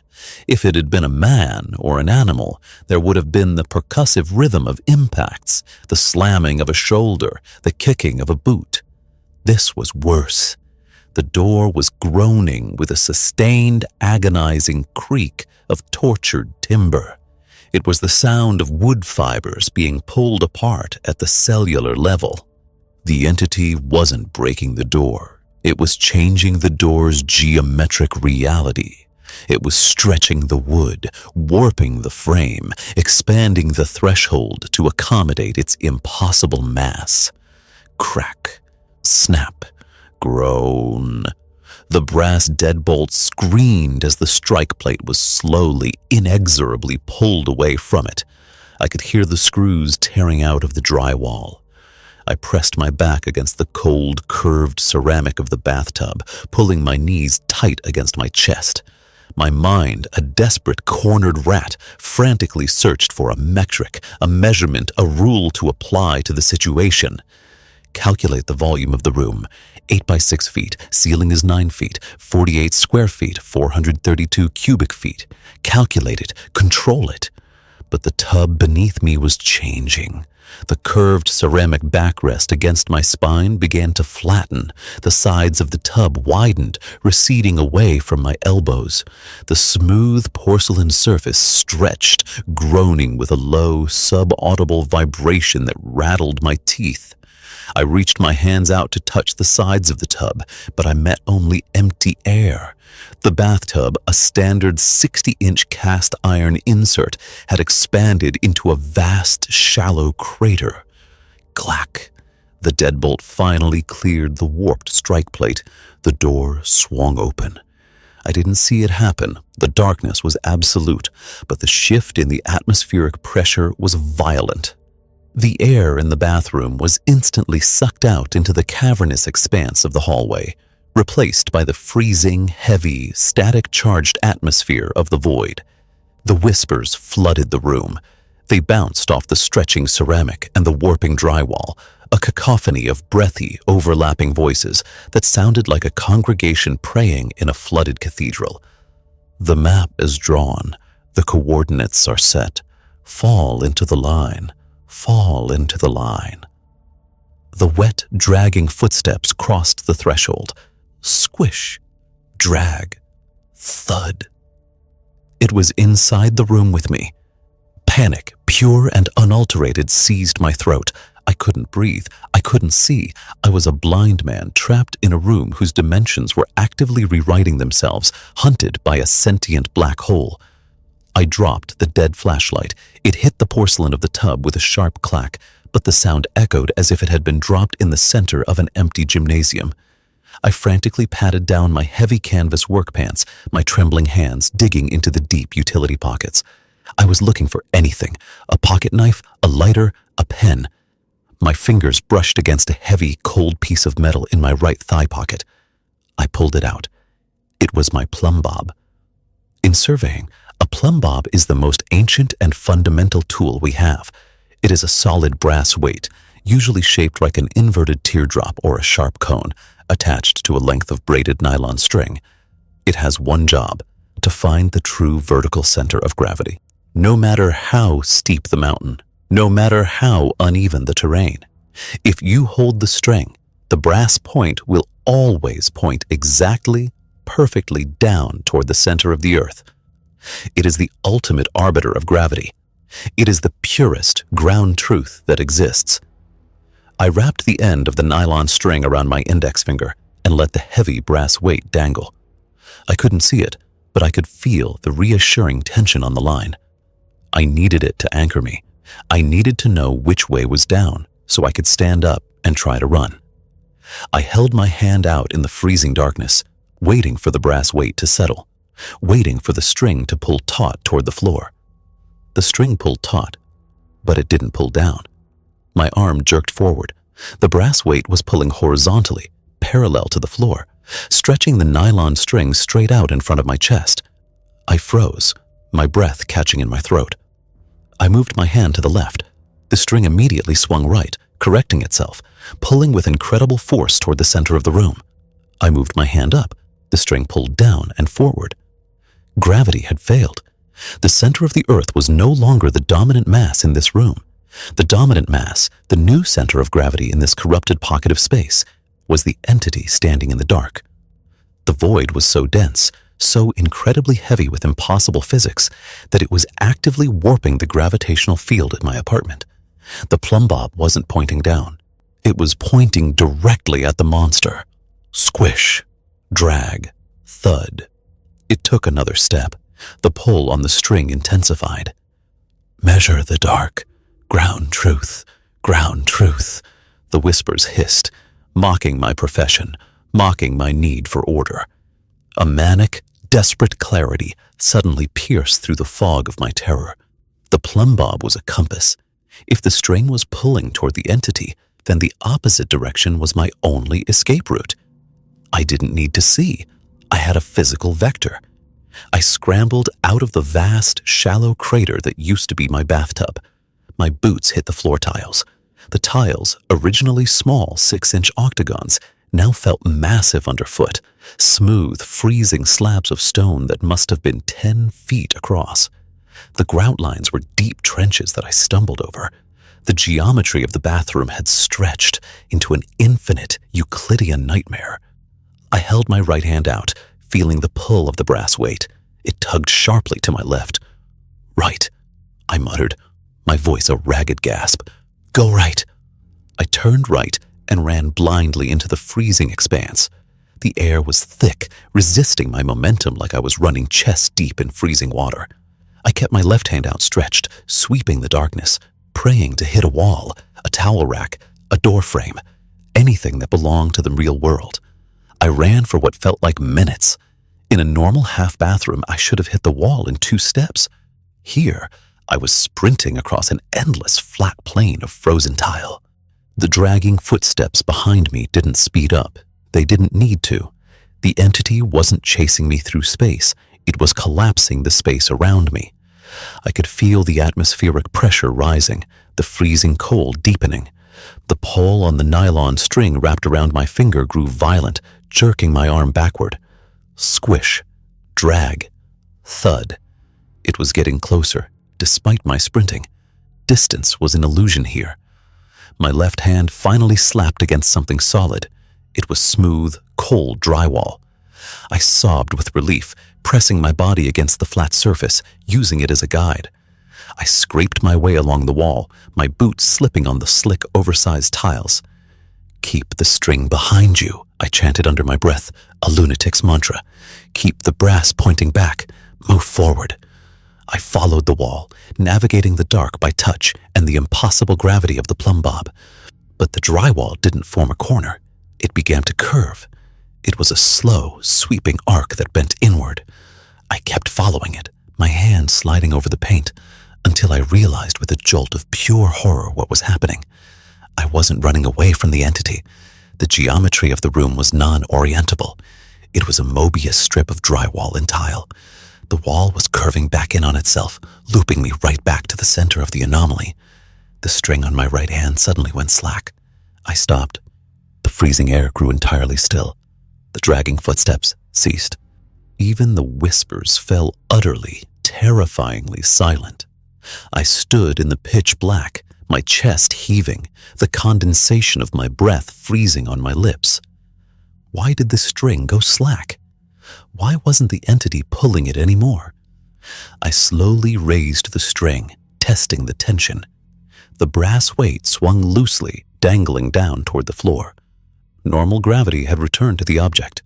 If it had been a man or an animal, there would have been the percussive rhythm of impacts, the slamming of a shoulder, the kicking of a boot. This was worse. The door was groaning with a sustained, agonizing creak of tortured timber. It was the sound of wood fibers being pulled apart at the cellular level. The entity wasn't breaking the door. It was changing the door's geometric reality. It was stretching the wood, warping the frame, expanding the threshold to accommodate its impossible mass. Crack, snap, groan. The brass deadbolt screamed as the strike plate was slowly, inexorably pulled away from it. I could hear the screws tearing out of the drywall. I pressed my back against the cold, curved ceramic of the bathtub, pulling my knees tight against my chest. My mind, a desperate cornered rat, frantically searched for a metric, a measurement, a rule to apply to the situation. Calculate the volume of the room. 8 by 6 feet, ceiling is 9 feet, 48 square feet, 432 cubic feet. Calculate it, control it. But the tub beneath me was changing. The curved ceramic backrest against my spine began to flatten. The sides of the tub widened, receding away from my elbows. The smooth porcelain surface stretched, groaning with a low, sub-audible vibration that rattled my teeth. I reached my hands out to touch the sides of the tub, but I met only empty air. The bathtub, a standard 60-inch cast iron insert, had expanded into a vast, shallow crater. Clack! The deadbolt finally cleared the warped strike plate. The door swung open. I didn't see it happen. The darkness was absolute, but the shift in the atmospheric pressure was violent. The air in the bathroom was instantly sucked out into the cavernous expanse of the hallway, replaced by the freezing, heavy, static-charged atmosphere of the void. The whispers flooded the room. They bounced off the stretching ceramic and the warping drywall, a cacophony of breathy, overlapping voices that sounded like a congregation praying in a flooded cathedral. The map is drawn. The coordinates are set. Fall into the line. Fall into the line. The wet, dragging footsteps crossed the threshold. Squish, drag, thud. It was inside the room with me. Panic, pure and unalterated, seized my throat. I couldn't breathe. I couldn't see. I was a blind man trapped in a room whose dimensions were actively rewriting themselves, hunted by a sentient black hole. I dropped the dead flashlight. It hit the porcelain of the tub with a sharp clack, but the sound echoed as if it had been dropped in the center of an empty gymnasium. I frantically patted down my heavy canvas work pants, my trembling hands digging into the deep utility pockets. I was looking for anything, a pocket knife, a lighter, a pen. My fingers brushed against a heavy, cold piece of metal in my right thigh pocket. I pulled it out. It was my plumb bob. In surveying, a plumb bob is the most ancient and fundamental tool we have. It is a solid brass weight, usually shaped like an inverted teardrop or a sharp cone attached to a length of braided nylon string. It has one job: to find the true vertical center of gravity. No matter how steep the mountain, no matter how uneven the terrain, if you hold the string, the brass point will always point exactly, perfectly down toward the center of the earth. It is the ultimate arbiter of gravity. It is the purest ground truth that exists. I wrapped the end of the nylon string around my index finger and let the heavy brass weight dangle. I couldn't see it, but I could feel the reassuring tension on the line. I needed it to anchor me. I needed to know which way was down so I could stand up and try to run. I held my hand out in the freezing darkness, waiting for the brass weight to settle, waiting for the string to pull taut toward the floor. The string pulled taut, but it didn't pull down. My arm jerked forward. The brass weight was pulling horizontally, parallel to the floor, stretching the nylon string straight out in front of my chest. I froze, my breath catching in my throat. I moved my hand to the left. The string immediately swung right, correcting itself, pulling with incredible force toward the center of the room. I moved my hand up. The string pulled down and forward. Gravity had failed. The center of the earth was no longer the dominant mass in this room. The dominant mass, the new center of gravity in this corrupted pocket of space, was the entity standing in the dark. The void was so dense, so incredibly heavy with impossible physics, that it was actively warping the gravitational field at my apartment. The plumb bob wasn't pointing down. It was pointing directly at the monster. Squish, drag, thud. It took another step. The pull on the string intensified. Measure the dark. Ground truth. Ground truth. The whispers hissed, mocking my profession, mocking my need for order. A manic, desperate clarity suddenly pierced through the fog of my terror. The plumb bob was a compass. If the string was pulling toward the entity, then the opposite direction was my only escape route. I didn't need to see. I had a physical vector. I scrambled out of the vast, shallow crater that used to be my bathtub. My boots hit the floor tiles. The tiles, originally small 6-inch octagons, now felt massive underfoot, smooth, freezing slabs of stone that must have been 10 feet across. The grout lines were deep trenches that I stumbled over. The geometry of the bathroom had stretched into an infinite Euclidean nightmare. I held my right hand out, feeling the pull of the brass weight. It tugged sharply to my left. Right, I muttered, my voice a ragged gasp. Go right. I turned right and ran blindly into the freezing expanse. The air was thick, resisting my momentum like I was running chest deep in freezing water. I kept my left hand outstretched, sweeping the darkness, praying to hit a wall, a towel rack, a door frame, anything that belonged to the real world. I ran for what felt like minutes. In a normal half bathroom, I should have hit the wall in 2 steps. Here, I was sprinting across an endless flat plane of frozen tile. The dragging footsteps behind me didn't speed up. They didn't need to. The entity wasn't chasing me through space. It was collapsing the space around me. I could feel the atmospheric pressure rising, the freezing cold deepening. The pull on the nylon string wrapped around my finger grew violent, jerking my arm backward. Squish, drag, thud. It was getting closer, despite my sprinting. Distance was an illusion here. My left hand finally slapped against something solid. It was smooth, cold drywall. I sobbed with relief, pressing my body against the flat surface, using it as a guide. I scraped my way along the wall, my boots slipping on the slick, oversized tiles. Keep the string behind you, I chanted under my breath, a lunatic's mantra. Keep the brass pointing back. Move forward. I followed the wall, navigating the dark by touch and the impossible gravity of the plumb bob. But the drywall didn't form a corner. It began to curve. It was a slow, sweeping arc that bent inward. I kept following it, my hand sliding over the paint, until I realized with a jolt of pure horror what was happening. I wasn't running away from the entity. The geometry of the room was non-orientable. It was a Mobius strip of drywall and tile. The wall was curving back in on itself, looping me right back to the center of the anomaly. The string on my right hand suddenly went slack. I stopped. The freezing air grew entirely still. The dragging footsteps ceased. Even the whispers fell utterly, terrifyingly silent. I stood in the pitch black, my chest heaving, the condensation of my breath freezing on my lips. Why did the string go slack? Why wasn't the entity pulling it anymore? I slowly raised the string, testing the tension. The brass weight swung loosely, dangling down toward the floor. Normal gravity had returned to the object.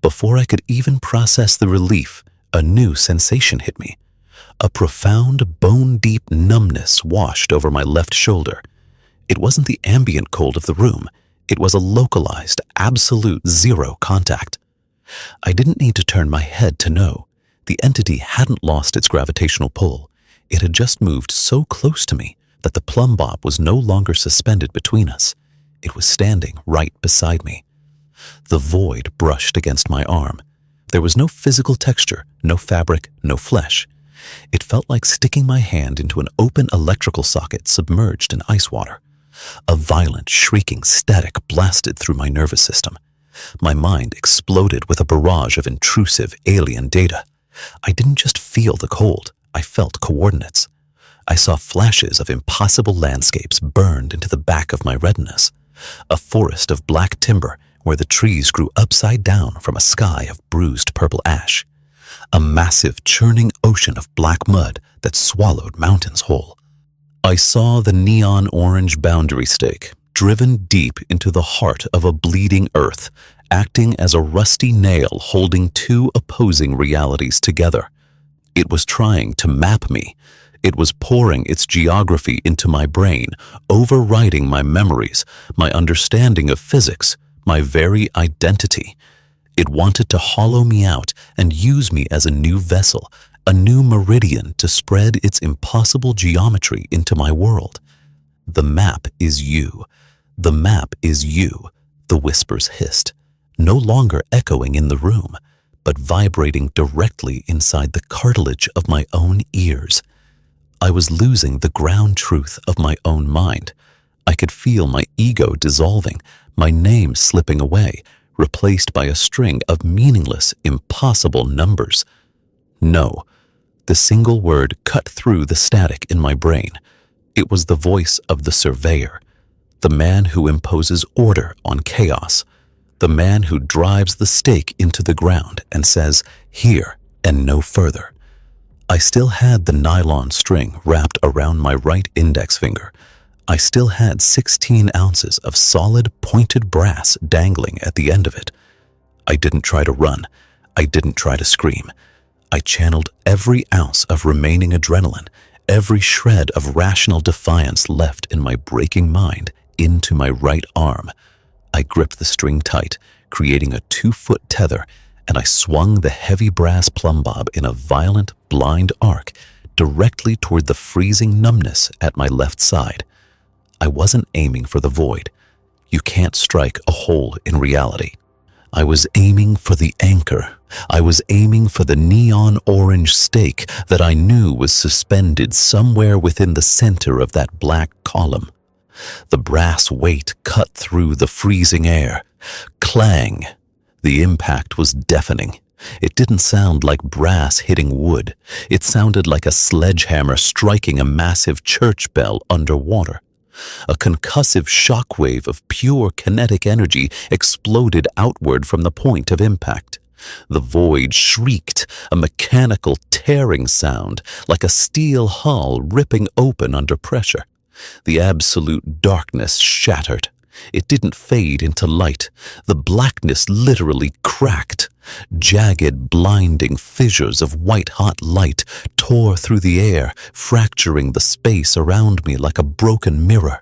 Before I could even process the relief, a new sensation hit me. A profound, bone-deep numbness washed over my left shoulder. It wasn't the ambient cold of the room. It was a localized, absolute zero contact. I didn't need to turn my head to know. The entity hadn't lost its gravitational pull. It had just moved so close to me that the plumb bob was no longer suspended between us. It was standing right beside me. The void brushed against my arm. There was no physical texture, no fabric, no flesh. It felt like sticking my hand into an open electrical socket submerged in ice water. A violent, shrieking static blasted through my nervous system. My mind exploded with a barrage of intrusive alien data. I didn't just feel the cold, I felt coordinates. I saw flashes of impossible landscapes burned into the back of my retinas. A forest of black timber where the trees grew upside down from a sky of bruised purple ash. A massive churning ocean of black mud that swallowed mountains whole. I saw the neon orange boundary stake driven deep into the heart of a bleeding earth, acting as a rusty nail holding two opposing realities together. It was trying to map me. It was pouring its geography into my brain, overriding my memories, my understanding of physics, my very identity. It wanted to hollow me out and use me as a new vessel, a new meridian to spread its impossible geometry into my world. The map is you. The map is you, the whispers hissed, no longer echoing in the room, but vibrating directly inside the cartilage of my own ears. I was losing the ground truth of my own mind. I could feel my ego dissolving, my name slipping away, replaced by a string of meaningless, impossible numbers. No, the single word cut through the static in my brain. It was the voice of the surveyor, the man who imposes order on chaos, the man who drives the stake into the ground and says, "Here and no further." I still had the nylon string wrapped around my right index finger. I still had 16 ounces of solid, pointed brass dangling at the end of it. I didn't try to run. I didn't try to scream. I channeled every ounce of remaining adrenaline, every shred of rational defiance left in my breaking mind into my right arm. I gripped the string tight, creating a 2-foot tether, and I swung the heavy brass plumb bob in a violent, blind arc directly toward the freezing numbness at my left side. I wasn't aiming for the void. You can't strike a hole in reality. I was aiming for the anchor. I was aiming for the neon orange stake that I knew was suspended somewhere within the center of that black column. The brass weight cut through the freezing air. Clang! The impact was deafening. It didn't sound like brass hitting wood. It sounded like a sledgehammer striking a massive church bell underwater. A concussive shockwave of pure kinetic energy exploded outward from the point of impact. The void shrieked, a mechanical tearing sound, like a steel hull ripping open under pressure. The absolute darkness shattered. It didn't fade into light. The blackness literally cracked. Jagged, blinding fissures of white-hot light tore through the air, fracturing the space around me like a broken mirror.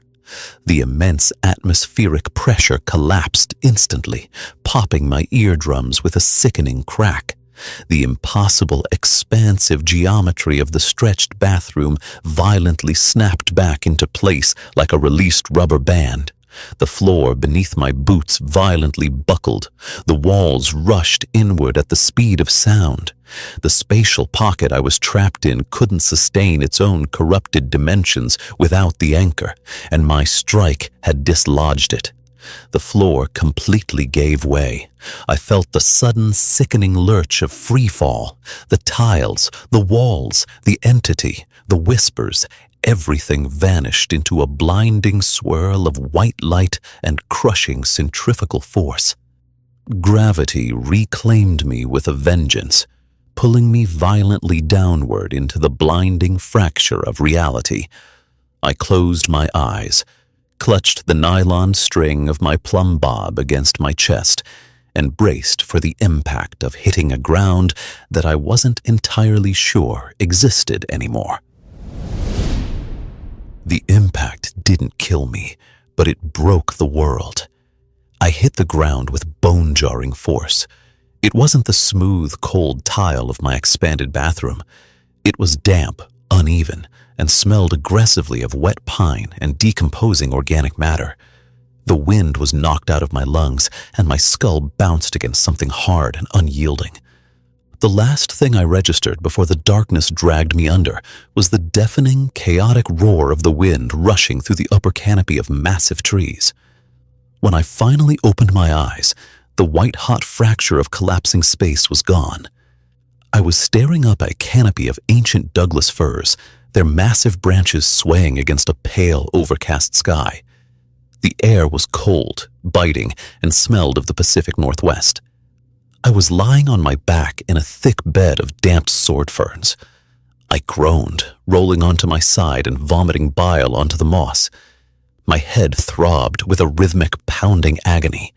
The immense atmospheric pressure collapsed instantly, popping my eardrums with a sickening crack. The impossible, expansive geometry of the stretched bathroom violently snapped back into place like a released rubber band. The floor beneath my boots violently buckled. The walls rushed inward at the speed of sound. The spatial pocket I was trapped in couldn't sustain its own corrupted dimensions without the anchor, and my strike had dislodged it. The floor completely gave way. I felt the sudden sickening lurch of free fall. The tiles, the walls, the entity, the whispers, everything vanished into a blinding swirl of white light and crushing centrifugal force. Gravity reclaimed me with a vengeance, pulling me violently downward into the blinding fracture of reality. I closed my eyes, clutched the nylon string of my plumb bob against my chest, and braced for the impact of hitting a ground that I wasn't entirely sure existed anymore. The impact didn't kill me, but it broke the world. I hit the ground with bone-jarring force. It wasn't the smooth, cold tile of my expanded bathroom. It was damp, uneven, and smelled aggressively of wet pine and decomposing organic matter. The wind was knocked out of my lungs, and my skull bounced against something hard and unyielding. The last thing I registered before the darkness dragged me under was the deafening, chaotic roar of the wind rushing through the upper canopy of massive trees. When I finally opened my eyes, the white-hot fracture of collapsing space was gone. I was staring up at a canopy of ancient Douglas firs, their massive branches swaying against a pale, overcast sky. The air was cold, biting, and smelled of the Pacific Northwest. I was lying on my back in a thick bed of damp sword ferns. I groaned, rolling onto my side and vomiting bile onto the moss. My head throbbed with a rhythmic, pounding agony.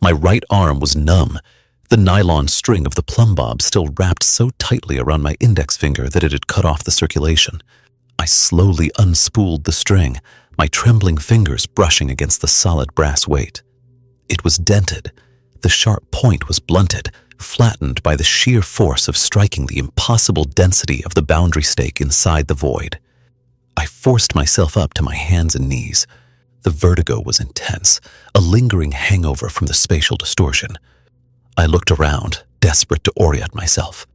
My right arm was numb, the nylon string of the plumb bob still wrapped so tightly around my index finger that it had cut off the circulation. I slowly unspooled the string, my trembling fingers brushing against the solid brass weight. It was dented. The sharp point was blunted, flattened by the sheer force of striking the impossible density of the boundary stake inside the void. I forced myself up to my hands and knees. The vertigo was intense, a lingering hangover from the spatial distortion. I looked around, desperate to orient myself.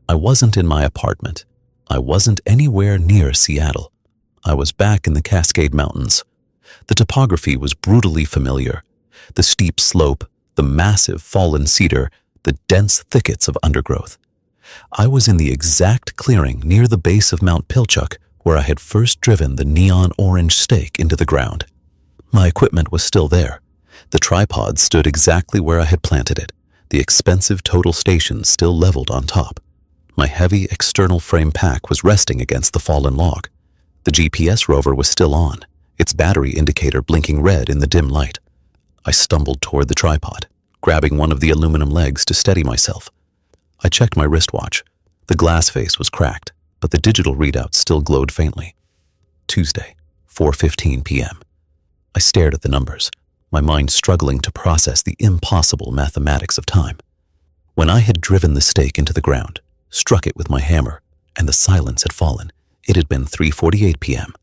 I wasn't in my apartment. I wasn't anywhere near Seattle. I was back in the Cascade Mountains. The topography was brutally familiar. The steep slope, the massive fallen cedar, the dense thickets of undergrowth. I was in the exact clearing near the base of Mount Pilchuck where I had first driven the neon orange stake into the ground. My equipment was still there. The tripod stood exactly where I had planted it, the expensive total station still leveled on top. My heavy external frame pack was resting against the fallen log. The GPS rover was still on, its battery indicator blinking red in the dim light. I stumbled toward the tripod, grabbing one of the aluminum legs to steady myself. I checked my wristwatch. The glass face was cracked, but the digital readout still glowed faintly. Tuesday, 4:15 p.m. I stared at the numbers, my mind struggling to process the impossible mathematics of time. When I had driven the stake into the ground, struck it with my hammer, and the silence had fallen, it had been 3:48 p.m.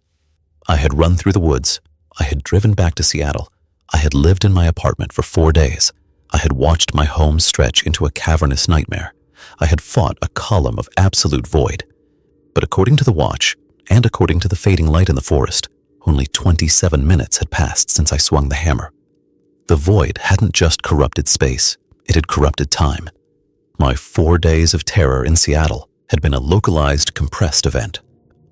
I had run through the woods. I had driven back to Seattle. I had lived in my apartment for 4 days. I had watched my home stretch into a cavernous nightmare. I had fought a column of absolute void. But according to the watch, and according to the fading light in the forest, only 27 minutes had passed since I swung the hammer. The void hadn't just corrupted space, it had corrupted time. My 4 days of terror in Seattle had been a localized, compressed event.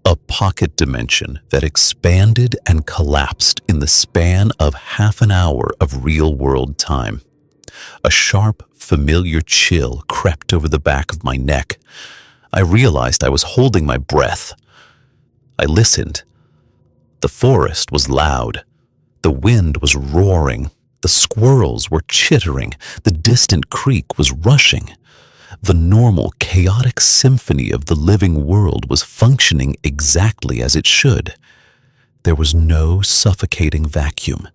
A pocket dimension that expanded and collapsed in the span of half an hour of real-world time. A sharp, familiar chill crept over the back of my neck. I realized I was holding my breath. I listened. The forest was loud. The wind was roaring. The squirrels were chittering. The distant creek was rushing. The normal, chaotic symphony of the living world was functioning exactly as it should. There was no suffocating vacuum.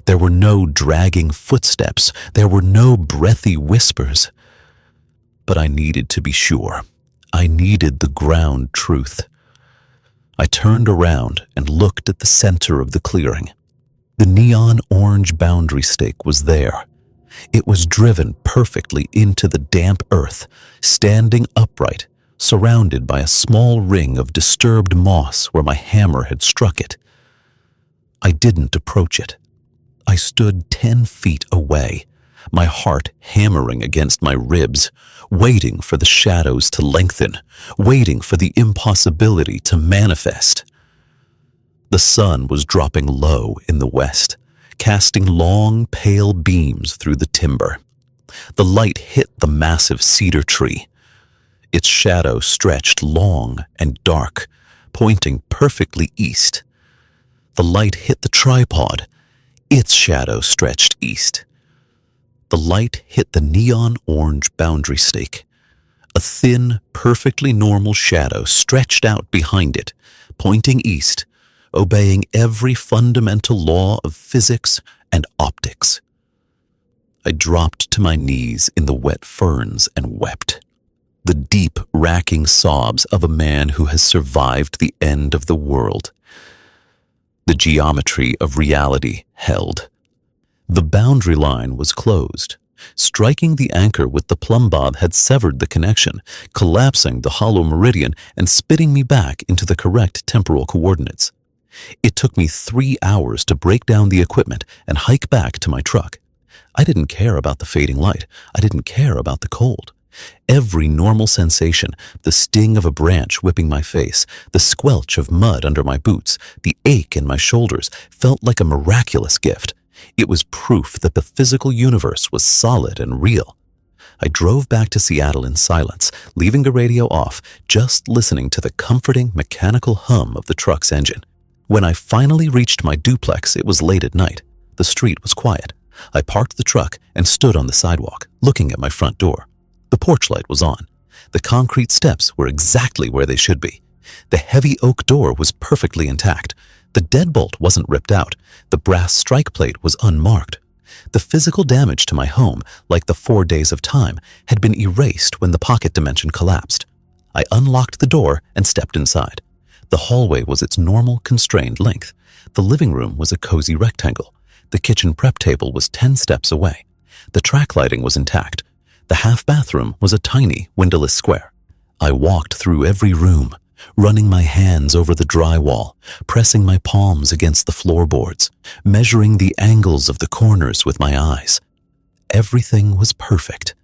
There were no dragging footsteps. There were no breathy whispers. But I needed to be sure. I needed the ground truth. I turned around and looked at the center of the clearing. The neon orange boundary stake was there. It was driven perfectly into the damp earth, standing upright, surrounded by a small ring of disturbed moss where my hammer had struck it. I didn't approach it. I stood 10 feet away, my heart hammering against my ribs, waiting for the shadows to lengthen, waiting for the impossibility to manifest. The sun was dropping low in the west, casting long, pale beams through the timber. The light hit the massive cedar tree. Its shadow stretched long and dark, pointing perfectly east. The light hit the tripod. Its shadow stretched east. The light hit the neon orange boundary stake. A thin, perfectly normal shadow stretched out behind it, pointing east, obeying every fundamental law of physics and optics. I dropped to my knees in the wet ferns and wept. The deep, racking sobs of a man who has survived the end of the world. The geometry of reality held. The boundary line was closed. Striking the anchor with the plumb bob had severed the connection, collapsing the hollow meridian and spitting me back into the correct temporal coordinates. It took me 3 hours to break down the equipment and hike back to my truck. I didn't care about the fading light. I didn't care about the cold. Every normal sensation, the sting of a branch whipping my face, the squelch of mud under my boots, the ache in my shoulders, felt like a miraculous gift. It was proof that the physical universe was solid and real. I drove back to Seattle in silence, leaving the radio off, just listening to the comforting mechanical hum of the truck's engine. When I finally reached my duplex, it was late at night. The street was quiet. I parked the truck and stood on the sidewalk, looking at my front door. The porch light was on. The concrete steps were exactly where they should be. The heavy oak door was perfectly intact. The deadbolt wasn't ripped out. The brass strike plate was unmarked. The physical damage to my home, like the 4 days of time, had been erased when the pocket dimension collapsed. I unlocked the door and stepped inside. The hallway was its normal, constrained length. The living room was a cozy rectangle. The kitchen prep table was 10 steps away. The track lighting was intact. The half bathroom was a tiny, windowless square. I walked through every room, running my hands over the drywall, pressing my palms against the floorboards, measuring the angles of the corners with my eyes. Everything was perfect.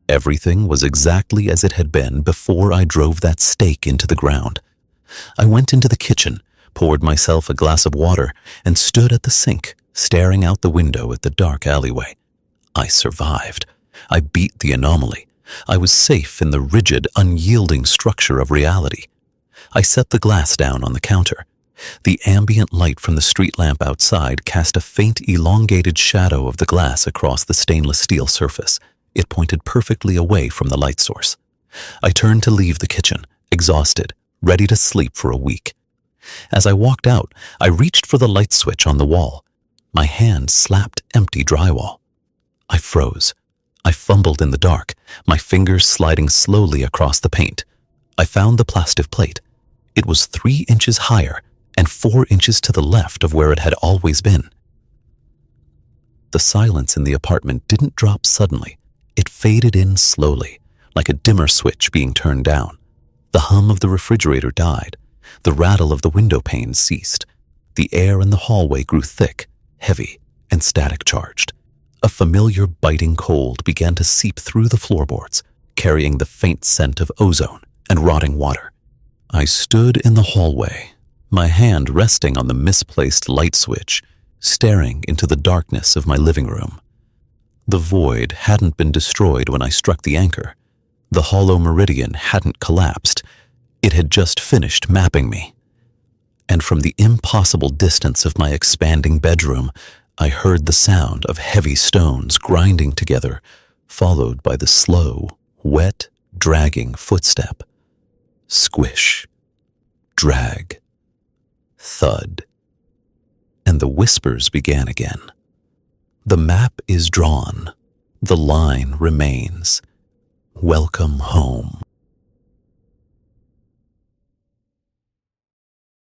Everything was exactly as it had been before I drove that stake into the ground. I went into the kitchen, poured myself a glass of water, and stood at the sink, staring out the window at the dark alleyway. I survived. I beat the anomaly. I was safe in the rigid, unyielding structure of reality. I set the glass down on the counter. The ambient light from the street lamp outside cast a faint, elongated shadow of the glass across the stainless steel surface. It pointed perfectly away from the light source. I turned to leave the kitchen, exhausted, ready to sleep for a week. As I walked out, I reached for the light switch on the wall. My hand slapped empty drywall. I froze. I fumbled in the dark, my fingers sliding slowly across the paint. I found the plastic plate. It was 3 inches higher and 4 inches to the left of where it had always been. The silence in the apartment didn't drop suddenly. It faded in slowly, like a dimmer switch being turned down. The hum of the refrigerator died. The rattle of the window panes ceased. The air in the hallway grew thick, heavy, and static-charged. A familiar biting cold began to seep through the floorboards, carrying the faint scent of ozone and rotting water. I stood in the hallway, my hand resting on the misplaced light switch, staring into the darkness of my living room. The void hadn't been destroyed when I struck the anchor. The hollow meridian hadn't collapsed. It had just finished mapping me. And from the impossible distance of my expanding bedroom, I heard the sound of heavy stones grinding together, followed by the slow, wet, dragging footstep. Squish, drag, thud. And the whispers began again. The map is drawn. The line remains. Welcome home.